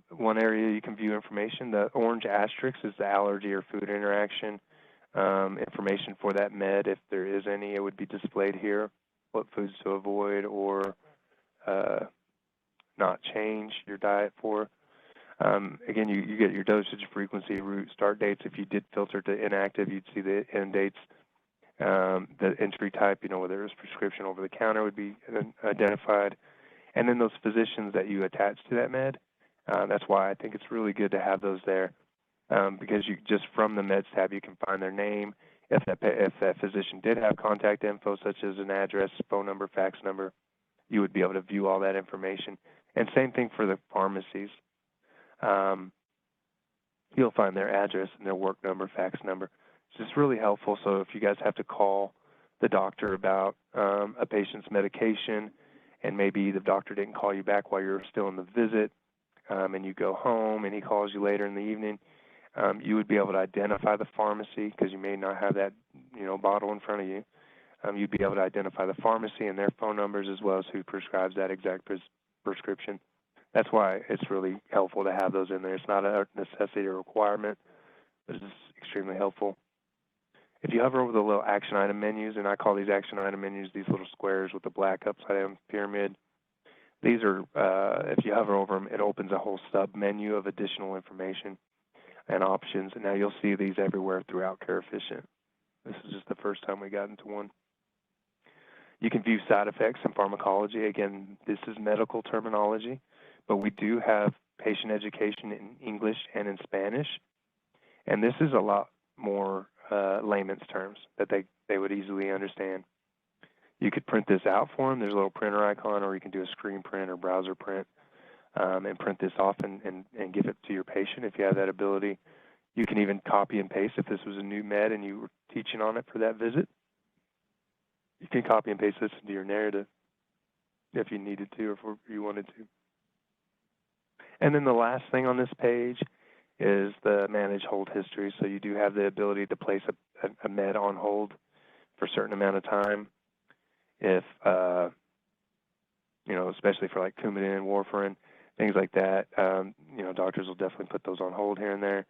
S5: one area you can view information. The orange asterisk is the allergy or food interaction information for that med. If there is any, it would be displayed here. What foods to avoid or not change your diet for. Again, you get your dosage, frequency, route, start dates. If you did filter to inactive, you'd see the end dates. The entry type, whether it was prescription over the counter would be identified. And then those physicians that you attach to that med, that's why I think it's really good to have those there, because you just from the meds tab you can find their name. If that physician did have contact info such as an address, phone number, fax number, you would be able to view all that information. And same thing for the pharmacies. You'll find their address and their work number, fax number. It's just really helpful. So if you guys have to call the doctor about a patient's medication, and maybe the doctor didn't call you back while you're still in the visit, and you go home and he calls you later in the evening, you would be able to identify the pharmacy because you may not have that bottle in front of you. You'd be able to identify the pharmacy and their phone numbers as well as who prescribes that exact prescription. That's why it's really helpful to have those in there. It's not a necessity or requirement, but it's extremely helpful. If you hover over the little action item menus, and I call these action item menus these little squares with the black upside down pyramid, these are, if you hover over them, it opens a whole sub-menu of additional information and options. And now you'll see these everywhere throughout Care Efficient. This is just the first time we got into one. You can view side effects and pharmacology. Again, this is medical terminology, but we do have patient education in English and in Spanish. And this is a lot more layman's terms that they would easily understand. You could print this out for them. There's a little printer icon, or you can do a screen print or browser print and print this off and give it to your patient if you have that ability. You can even copy and paste if this was a new med and you were teaching on it for that visit. You can copy and paste this into your narrative if you needed to or if you wanted to. And then the last thing on this page is the manage hold history. So you do have the ability to place a med on hold for a certain amount of time. If, especially for like Coumadin, warfarin, things like that, doctors will definitely put those on hold here and there.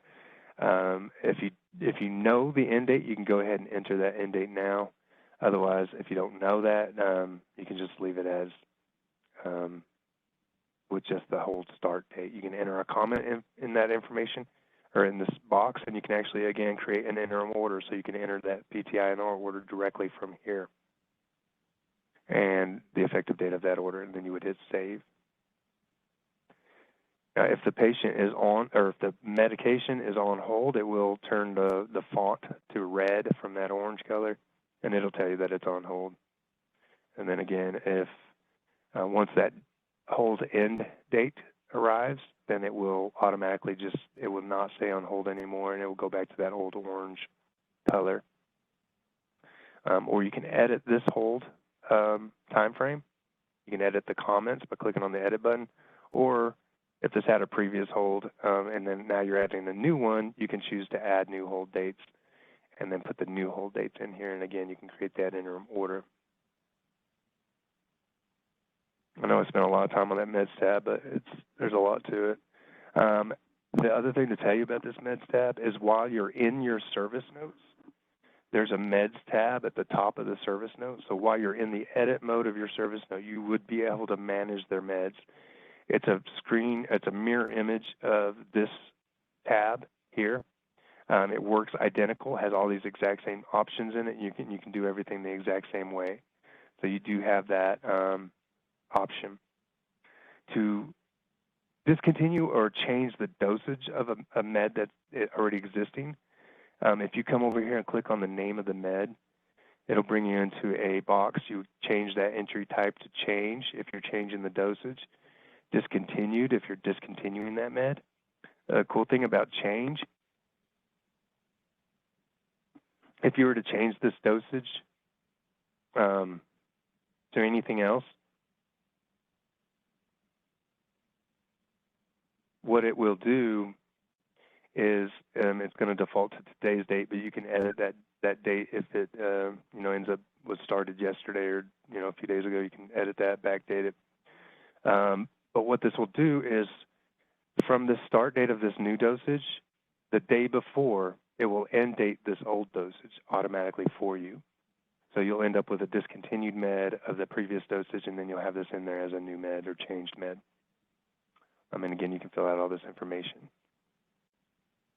S5: If you know the end date, you can go ahead and enter that end date now. Otherwise, if you don't know that, you can just leave it as with just the hold start date. You can enter a comment in that information or in this box, and you can actually, again, create an interim order. So you can enter that PTI&R order directly from here and the effective date of that order, and then you would hit save. Now, if the patient is on, or if the medication is on hold, it will turn the font to red from that orange color, and it'll tell you that it's on hold. And then again, if once that hold end date arrives, then it will automatically it will not stay on hold anymore, and it will go back to that old orange color. Or you can edit this hold time frame. You can edit the comments by clicking on the edit button, or if this had a previous hold and then now you're adding a new one, you can choose to add new hold dates and then put the new hold dates in here, and again, you can create that interim order. I know I spent a lot of time on that meds tab, but there's a lot to it. The other thing to tell you about this meds tab is while you're in your service notes, there's a meds tab at the top of the service note. So while you're in the edit mode of your service note, you would be able to manage their meds. It's a mirror image of this tab here. It works identical, has all these exact same options in it. You can do everything the exact same way. So you do have that option. To discontinue or change the dosage of a med that's already existing, if you come over here and click on the name of the med, it'll bring you into a box. You change that entry type to change if you're changing the dosage. Discontinued if you're discontinuing that med. The cool thing about change, if you were to change this dosage to anything else, what it will do is it's going to default to today's date, but you can edit that date if it ends up was started yesterday or a few days ago. You can edit that, backdate it. But what this will do is, from the start date of this new dosage, the day before, it will end date this old dosage automatically for you. So you'll end up with a discontinued med of the previous dosage, and then you'll have this in there as a new med or changed med. And again, you can fill out all this information.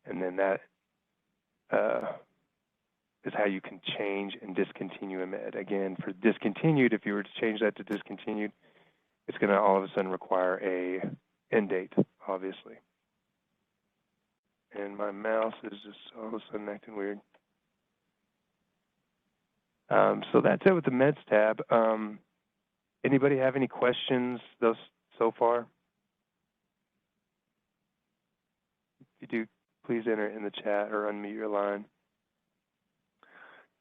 S5: And then that is how you can change and discontinue a med. Again, for discontinued, if you were to change that to discontinued, it's going to all of a sudden require a end date, obviously. And my mouse is just all of a sudden acting weird. So that's it with the meds tab. Anybody have any questions so far? If you do, please enter it in the chat or unmute your line.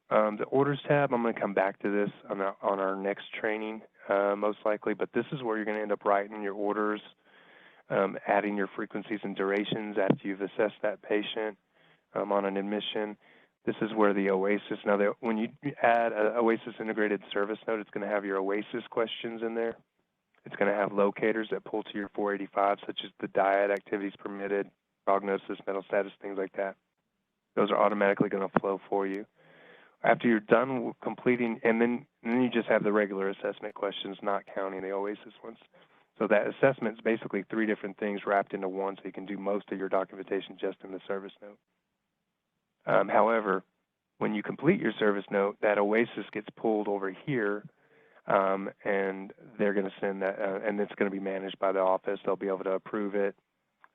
S5: The orders tab, I'm going to come back to this on our next training, most likely, but this is where you're going to end up writing your orders, adding your frequencies and durations after you've assessed that patient on an admission. This is where the OASIS, when you add an OASIS integrated service note, it's going to have your OASIS questions in there. It's going to have locators that pull to your 485, such as the diet, activities permitted, prognosis, mental status, things like that. Those are automatically going to flow for you. After you're done completing, and then you just have the regular assessment questions, not counting the OASIS ones. So that assessment is basically 3 different things wrapped into one, so you can do most of your documentation just in the service note. However, when you complete your service note, that OASIS gets pulled over here, and they're going to send that, and it's going to be managed by the office. They'll be able to approve it,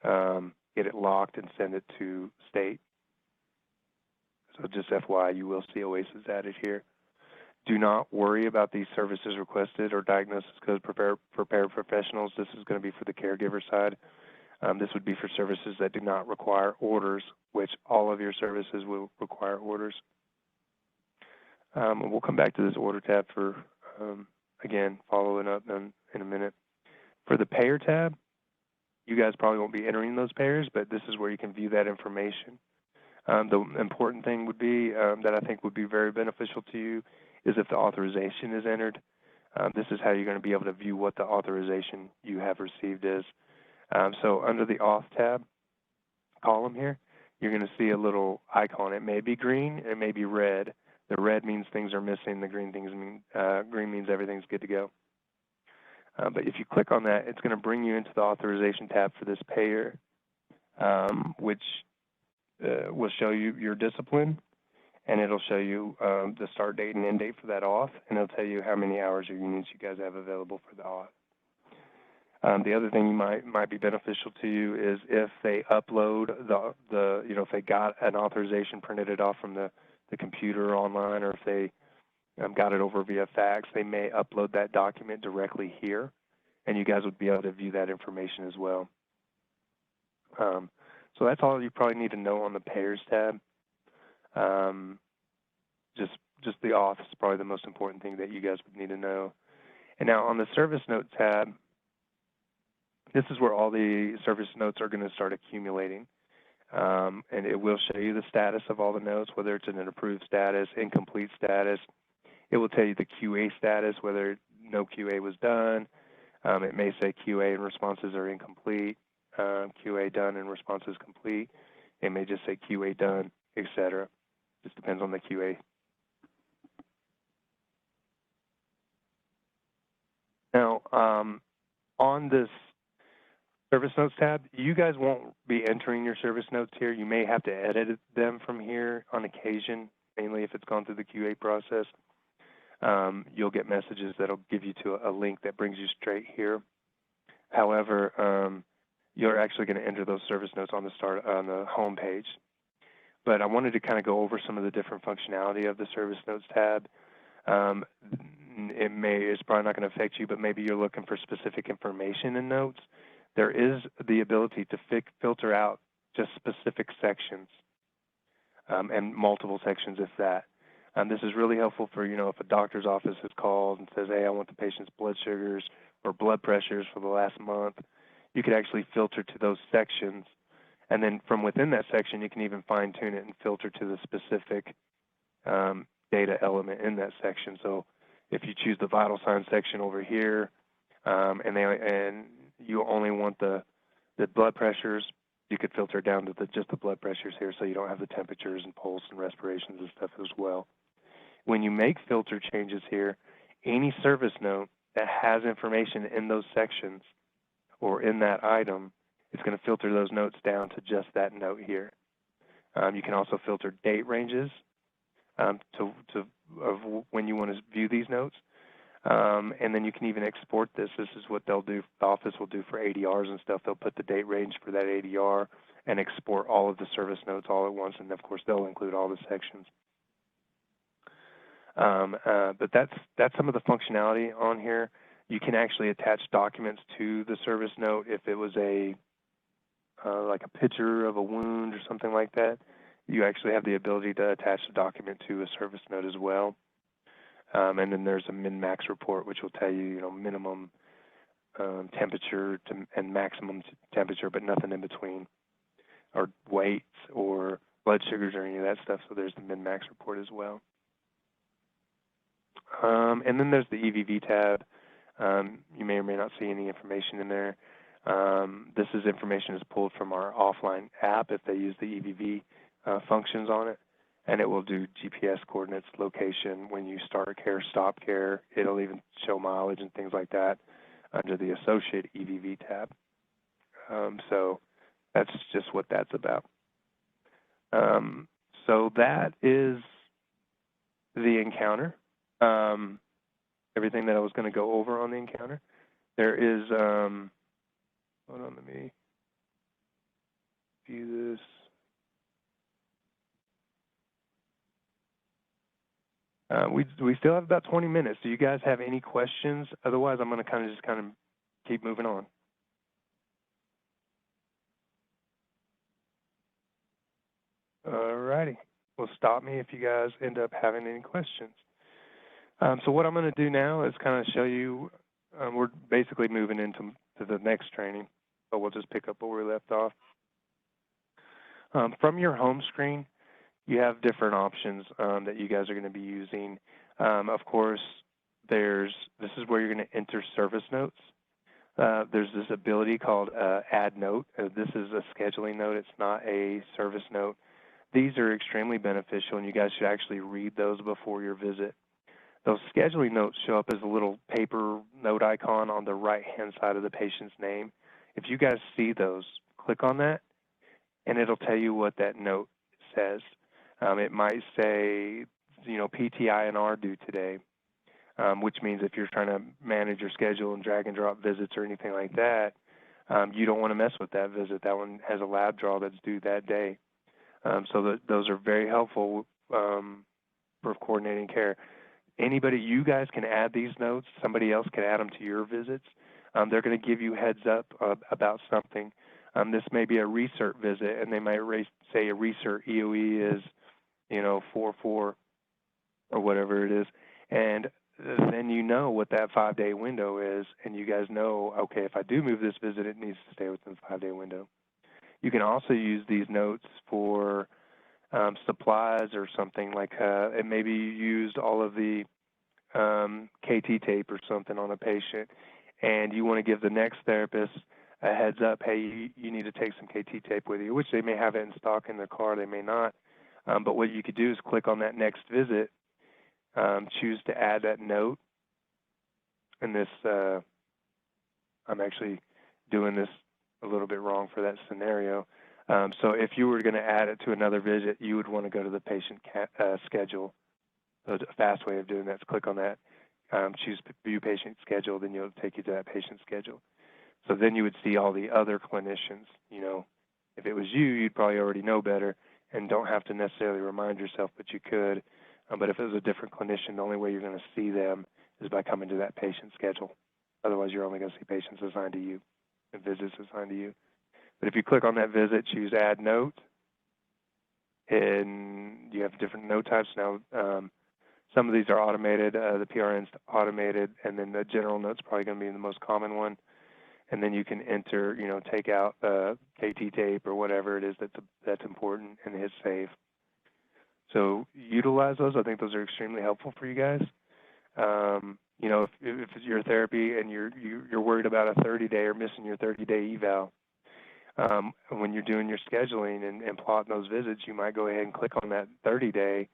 S5: get it locked, and send it to state. So just FYI, you will see OASIS added here. Do not worry about these services requested or diagnosis codes for paraprofessionals. This is going to be for the caregiver side. This would be for services that do not require orders, which all of your services will require orders. We'll come back to this order tab for, again, following up in a minute. For the payer tab, you guys probably won't be entering those payers, but this is where you can view that information. The important thing would be, that I think would be very beneficial to you, is if the authorization is entered. This is how you're going to be able to view what the authorization you have received is. So under the auth tab column here, you're going to see a little icon. It may be green, it may be red. The red means things are missing. The green means everything's good to go. But if you click on that, it's going to bring you into the authorization tab for this payer, which will show you your discipline, and it'll show you the start date and end date for that auth, and it'll tell you how many hours or units you guys have available for the auth. The other thing might be beneficial to you is if they upload if they got an authorization, printed it off from the computer online, or if they got it over via fax, they may upload that document directly here, and you guys would be able to view that information as well. So that's all you probably need to know on the Payers tab. Just the auth is probably the most important thing that you guys would need to know. And now on the Service Note tab, this is where all the service notes are going to start accumulating. And it will show you the status of all the notes, whether it's in an approved status, incomplete status. It will tell you the QA status, whether no QA was done. It may say QA and responses are incomplete, QA done and responses complete. It may just say QA done, etc. Just depends on the QA. Now, on this Service Notes tab, you guys won't be entering your service notes here. You may have to edit them from here on occasion, mainly if it's gone through the QA process. You'll get messages that'll give you to a link that brings you straight here. However, you're actually going to enter those service notes on the home page. But I wanted to kind of go over some of the different functionality of the service notes tab. It's probably not going to affect you, but maybe you're looking for specific information in notes. There is the ability to filter out just specific sections and multiple sections if that. This is really helpful for, if a doctor's office is called and says, hey, I want the patient's blood sugars or blood pressures for the last month. You could actually filter to those sections. And then from within that section, you can even fine tune it and filter to the specific data element in that section. So if you choose the vital signs section over here, and you only want the blood pressures, you could filter down to just the blood pressures here, so you don't have the temperatures and pulse and respirations and stuff as well. When you make filter changes here, any service note that has information in those sections or in that item, it's going to filter those notes down to just that note here. You can also filter date ranges of when you want to view these notes. And then you can even export this. This is what they'll do, the office will do for ADRs and stuff. They'll put the date range for that ADR and export all of the service notes all at once, and of course they'll include all the sections. But that's some of the functionality on here. You can actually attach documents to the service note if it was like a picture of a wound or something like that. You actually have the ability to attach the document to a service note as well. And then there's a min-max report, which will tell you, minimum temperature and maximum temperature, but nothing in between, or weights or blood sugars or any of that stuff. So there's the min-max report as well. And then there's the EVV tab. You may or may not see any information in there. This information is pulled from our offline app if they use the EVV functions on it. And it will do GPS coordinates, location, when you start care, stop care. It'll even show mileage and things like that under the associate EVV tab. So that's just what that's about. So that is the encounter. Everything that I was going to go over on the encounter. There is, hold on, let me view this. We still have about 20 minutes. Do you guys have any questions? Otherwise, I'm going to kind of keep moving on. All righty. Well, stop me if you guys end up having any questions. So what I'm going to do now is kind of show you, we're basically moving into the next training, but we'll just pick up where we left off. From your home screen, you have different options that you guys are going to be using. Of course, this is where you're going to enter service notes. There's this ability called add note. This is a scheduling note. It's not a service note. These are extremely beneficial, and you guys should actually read those before your visit. Those scheduling notes show up as a little paper note icon on the right-hand side of the patient's name. If you guys see those, click on that, and it'll tell you what that note says. It might say, PTI&R due today, which means if you're trying to manage your schedule and drag and drop visits or anything like that, you don't want to mess with that visit. That one has a lab draw that's due that day. So those are very helpful for coordinating care. You guys can add these notes. Somebody else can add them to your visits. They're going to give you heads up about something. This may be a research visit, and they might say a research EOE is, 4-4 or whatever it is. And then you know what that 5-day window is, and you guys know, okay, if I do move this visit, it needs to stay within the 5-day window. You can also use these notes for supplies or something like and maybe you used all of the KT tape or something on a patient, and you want to give the next therapist a heads up, hey, you need to take some KT tape with you, which they may have it in stock in their car, they may not. But what you could do is click on that next visit, choose to add that note, and this, I'm actually doing this a little bit wrong for that scenario. So if you were going to add it to another visit, you would want to go to the patient schedule. So a fast way of doing that is click on that, choose view patient schedule, then it'll take you to that patient schedule. So then you would see all the other clinicians. If it was you, you'd probably already know better and don't have to necessarily remind yourself, but you could. But if it was a different clinician, the only way you're going to see them is by coming to that patient schedule. Otherwise, you're only going to see patients assigned to you and visits assigned to you. But if you click on that visit, choose Add Note, and you have different note types now. Some of these are automated. The PRN's automated, and then the general note's probably going to be the most common one. And then you can enter, take out KT tape or whatever it is that's important and hit save. So utilize those. I think those are extremely helpful for you guys. If it's your therapy and you're worried about a 30-day or missing your 30-day eval, when you're doing your scheduling and plotting those visits, you might go ahead and click on that 30-day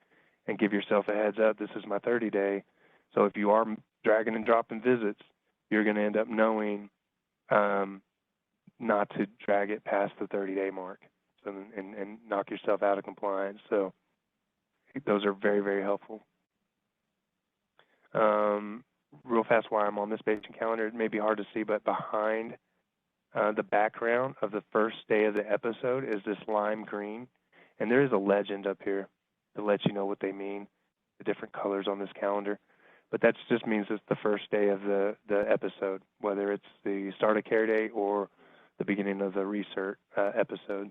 S5: and give yourself a heads up. This is my 30-day. So if you are dragging and dropping visits, you're going to end up knowing not to drag it past the 30-day mark and knock yourself out of compliance. So those are very, very helpful. Real fast, while I'm on this patient calendar, it may be hard to see, but behind the background of the first day of the episode is this lime green. And there is a legend up here to let you know what they mean, the different colors on this calendar. But that just means it's the first day of the episode, whether it's the start of care day or the beginning of the research episode.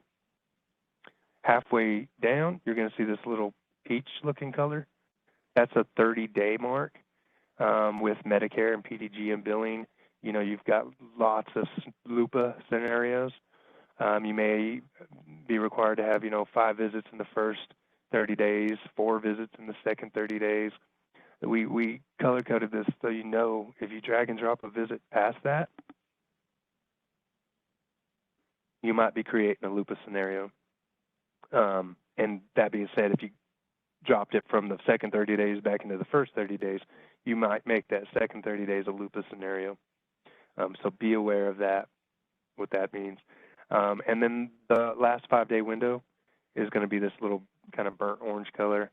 S5: Halfway down, you're going to see this little peach-looking color. That's a 30-day mark with Medicare and PDG and billing. You've got lots of LUPA scenarios. You may be required to have, 5 visits in the first 30 days, 4 visits in the second 30 days. We color-coded this so if you drag and drop a visit past that, you might be creating a LUPA scenario. And that being said, if you dropped it from the second 30 days back into the first 30 days, you might make that second 30 days a LUPA scenario. So be aware of that, what that means. And then the last 5-day window is going to be this little kind of burnt orange color,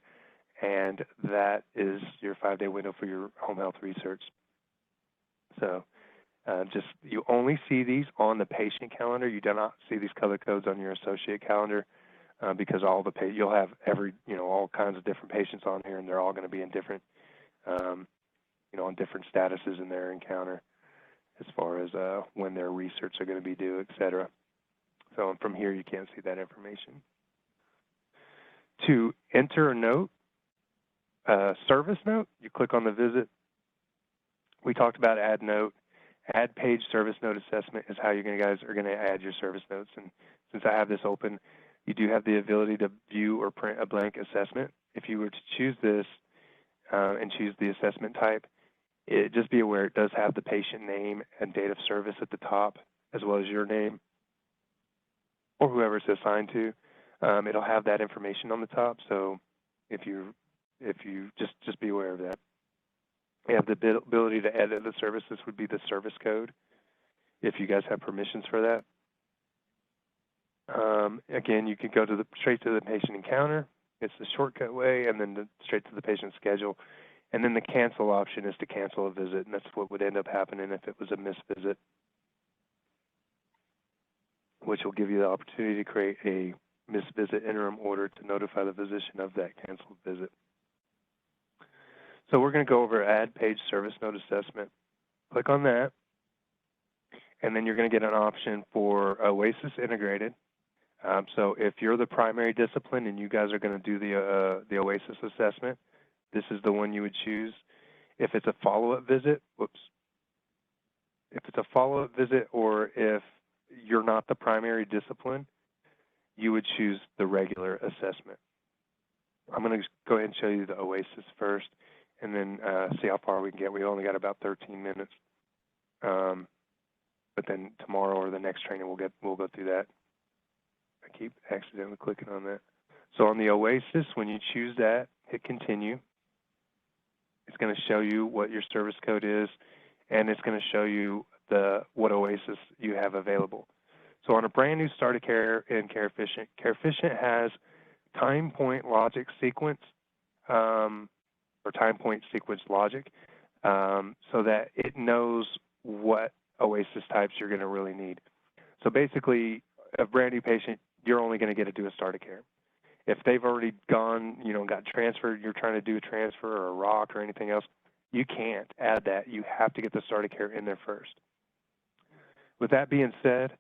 S5: and that is your 5-day window for your home health research. So you only see these on the patient calendar. You do not see these color codes on your associate calendar because you'll have all kinds of different patients on here, and they're all going to be in different, on different statuses in their encounter as far as when their research are going to be due, et cetera. So from here, you can't see that information. To enter a note, service note, you click on the visit. We talked about add note. Add page service note assessment is how you guys are going to add your service notes. And since I have this open, you do have the ability to view or print a blank assessment. If you were to choose this and choose the assessment type, just be aware it does have the patient name and date of service at the top, as well as your name or whoever it's assigned to. It'll have that information on the top. So if you just be aware of that. We have the ability to edit the service. This would be the service code if you guys have permissions for that. Again, you can go straight to the patient encounter. It's the shortcut way, and then straight to the patient schedule. And then the cancel option is to cancel a visit, and that's what would end up happening if it was a missed visit, which will give you the opportunity to create a missed visit interim order to notify the physician of that canceled visit. So we're going to go over Add Page Service Note Assessment. Click on that, and then you're going to get an option for OASIS Integrated. So if you're the primary discipline and you guys are going to do the OASIS assessment, this is the one you would choose. If it's a follow-up visit, if it's a follow-up visit or if you're not the primary discipline, you would choose the regular assessment. I'm going to go ahead and show you the OASIS first and then see how far we can get. We only got about 13 minutes. But then tomorrow or the next training, we'll go through that. I keep accidentally clicking on that. So on the OASIS, when you choose that, hit continue. It's going to show you what your service code is, and it's going to show you what OASIS you have available. So on a brand new start of care in CareEfficient has time point logic sequence or time point sequence logic so that it knows what OASIS types you're going to really need. So basically, a brand new patient, you're only going to get to do a start of care. If they've already gone, got transferred, you're trying to do a transfer or a rock or anything else, you can't add that. You have to get the start of care in there first. With that being said,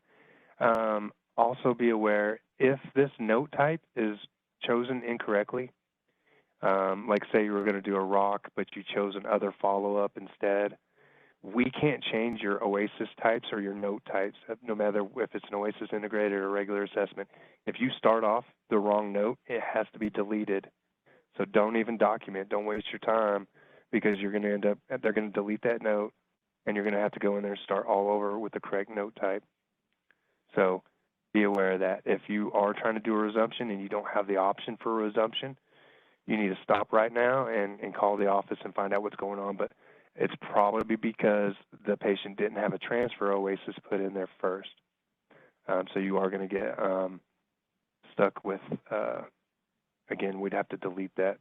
S5: also be aware if this note type is chosen incorrectly, like say you were going to do a rock, but you chose another follow-up instead, we can't change your OASIS types or your note types, no matter if it's an OASIS integrated or regular assessment. If you start off the wrong note, it has to be deleted. So don't even document. Don't waste your time, because you're going to end up, they're going to delete that note, and you're going to have to go in there and start all over with the correct note type. So be aware of that. If you are trying to do a resumption and you don't have the option for a resumption, you need to stop right now and call the office and find out what's going on. But it's probably because the patient didn't have a transfer OASIS put in there first. So you are going to get stuck with, again, we'd have to delete that.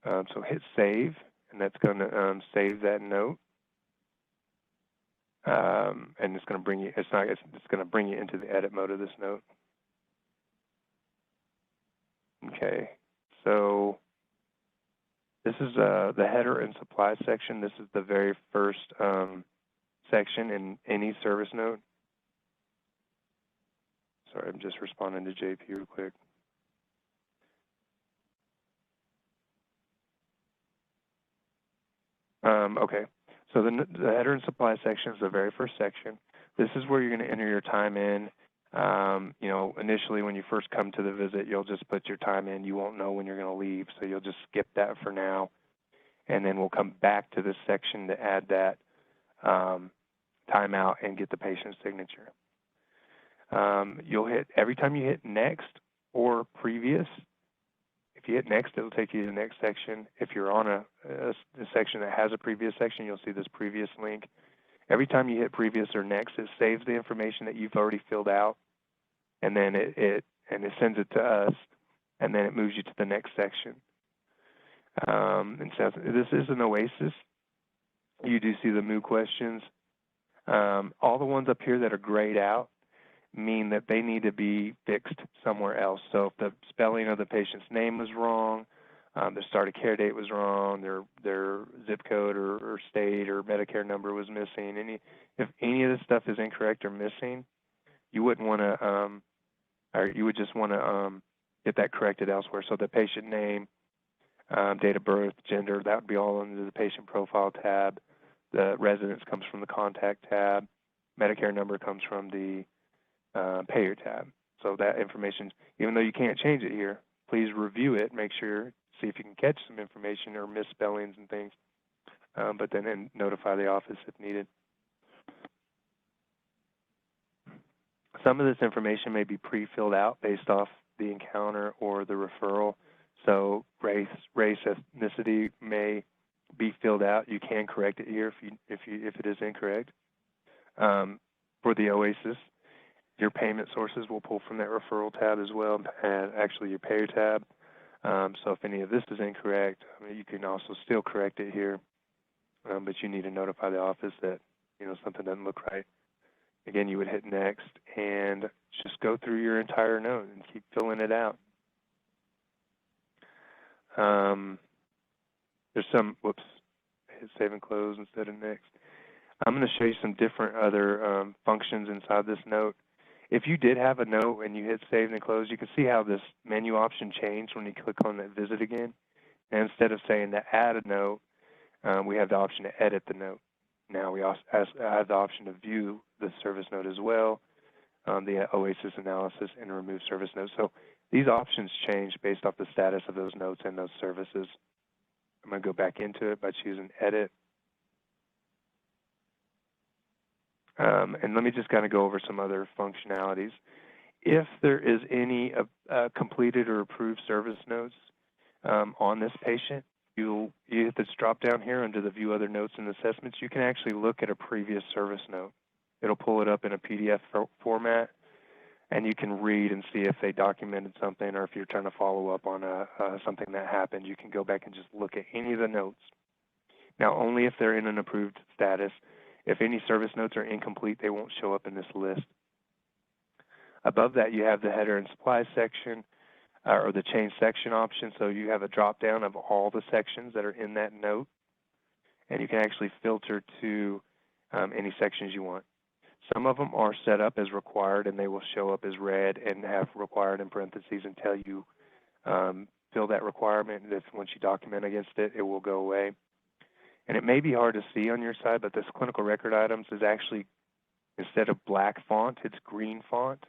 S5: So hit save, and that's going to save that note. And it's going to bring you, it's going to bring you into the edit mode of this note. Okay, so this is the header and supply section. This is the very first section in any service note. Sorry, I'm just responding to JP real quick. Okay, so the header and supply section is the very first section. This is where you're going to enter your time in. Initially when you first come to the visit, you'll just put your time in. You won't know when you're going to leave, so you'll just skip that for now. And then we'll come back to this section to add that timeout and get the patient's signature. You'll hit, every time you hit next or previous, if you hit next, it'll take you to the next section. If you're on a section that has a previous section, you'll see this previous link. Every time you hit previous or next, it saves the information that you've already filled out, and then it sends it to us, and then it moves you to the next section. And so this is an OASIS. You do see the MOO questions. All the ones up here that are grayed out mean that they need to be fixed somewhere else. So if the spelling of the patient's name was wrong, the start of care date was wrong, their zip code or state or Medicare number was missing, if any of this stuff is incorrect or missing, you wouldn't want to, or you would just want to get that corrected elsewhere. So the patient name, date of birth, gender, that would be all under the patient profile tab. The residence comes from the contact tab. Medicare number comes from the payer tab. So that information, even though you can't change it here, please review it, make sure, see if you can catch some information or misspellings and things, but then notify the office if needed. Some of this information may be pre-filled out based off the encounter or the referral. So race, ethnicity may be filled out. You can correct it here if it is incorrect. For the OASIS, your payment sources will pull from that referral tab as well, and actually your payer tab. So if any of this is incorrect, you can also still correct it here, but you need to notify the office that something doesn't look right. Again, you would hit next and just go through your entire note and keep filling it out. There's some, hit save and close instead of next. I'm going to show you some different other functions inside this note. If you did have a note and you hit save and close, you can see how this menu option changed when you click on that visit again. And instead of saying to add a note, we have the option to edit the note. Now we also have the option to view the service note as well, the OASIS analysis, and remove service notes. So these options change based off the status of those notes and those services. I'm going to go back into it by choosing edit. And let me just kind of go over some other functionalities. If there is any completed or approved service notes on this patient, you hit this drop down here under the view other notes and assessments. You can actually look at a previous service note. It'll pull it up in a PDF format, and you can read and see if they documented something, or if you're trying to follow up on something that happened, you can go back and just look at any of the notes. Now, only if they're in an approved status. If any service notes are incomplete, they won't show up in this list. Above that, you have the header and supplies section, or the change section option. So you have a drop down of all the sections that are in that note, and you can actually filter to any sections you want. Some of them are set up as required, and they will show up as red and have required in parentheses until you fill that requirement. If once you document against it, it will go away. And it may be hard to see on your side, but this clinical record items is actually, instead of black font, it's green font.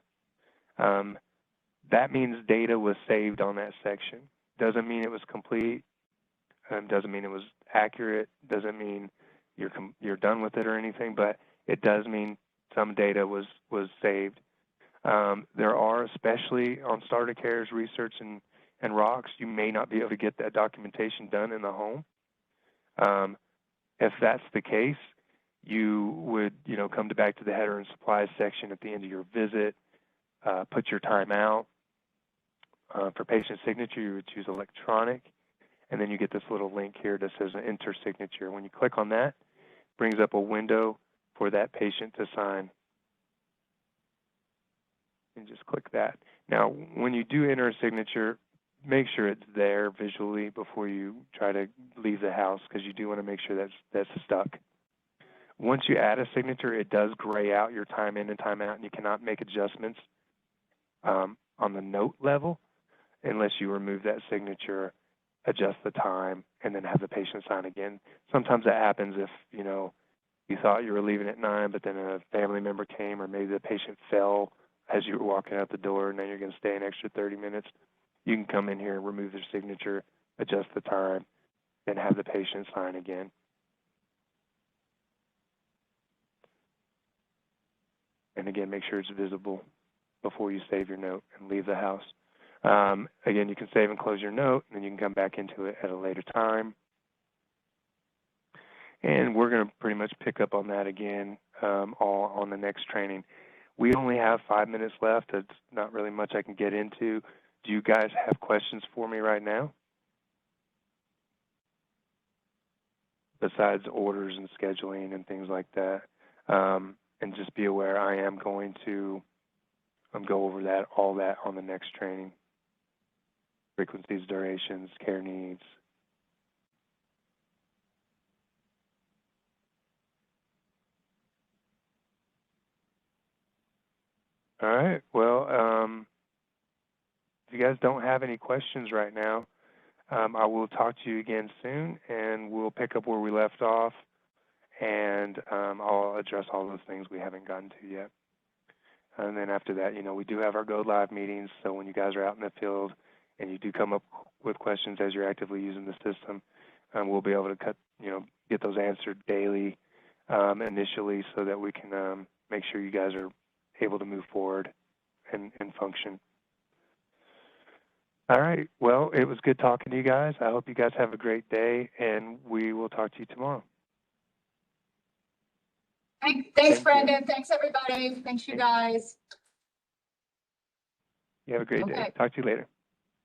S5: That means data was saved on that section. Doesn't mean it was complete. Doesn't mean it was accurate. Doesn't mean you're done with it or anything, but it does mean some data was saved. There are, especially on starter cares, research, and rocks, you may not be able to get that documentation done in the home. If that's the case, you would, come back to the header and supplies section at the end of your visit, put your time out. For patient signature, you would choose electronic, and then you get this little link here that says enter signature. When you click on that, it brings up a window for that patient to sign. And just click that. Now, when you do enter a signature, make sure it's there visually before you try to leave the house, because you do want to make sure that's stuck. Once you add a signature, it does gray out your time in and time out, and you cannot make adjustments on the note level unless you remove that signature, adjust the time, and then have the patient sign again. Sometimes that happens if, you thought you were leaving at 9, but then a family member came, or maybe the patient fell as you were walking out the door, and then you're going to stay an extra 30 minutes. You can come in here and remove their signature, adjust the time, then have the patient sign again. And again, make sure it's visible before you save your note and leave the house. Again, you can save and close your note, and then you can come back into it at a later time. And we're going to pretty much pick up on that again all on the next training. We only have 5 minutes left. It's not really much I can get into. Do you guys have questions for me right now? Besides orders and scheduling and things like that. And just be aware, I am going to go over all that on the next training. Frequencies, durations, care needs. All right, well, if you guys don't have any questions right now, I will talk to you again soon, and we'll pick up where we left off, and I'll address all those things we haven't gotten to yet. And then after that, we do have our Go Live meetings, so when you guys are out in the field and you do come up with questions as you're actively using the system, we'll be able to get those answered daily initially, so that we can make sure you guys are able to move forward and function. All right, well, it was good talking to you guys. I hope you guys have a great day, and we will talk to you tomorrow.
S2: Thanks, Brendan. Thanks, everybody. Thanks, you guys.
S5: You have a great day. Talk to you later.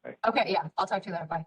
S5: Bye.
S2: Okay, yeah, I'll talk to you later. Bye.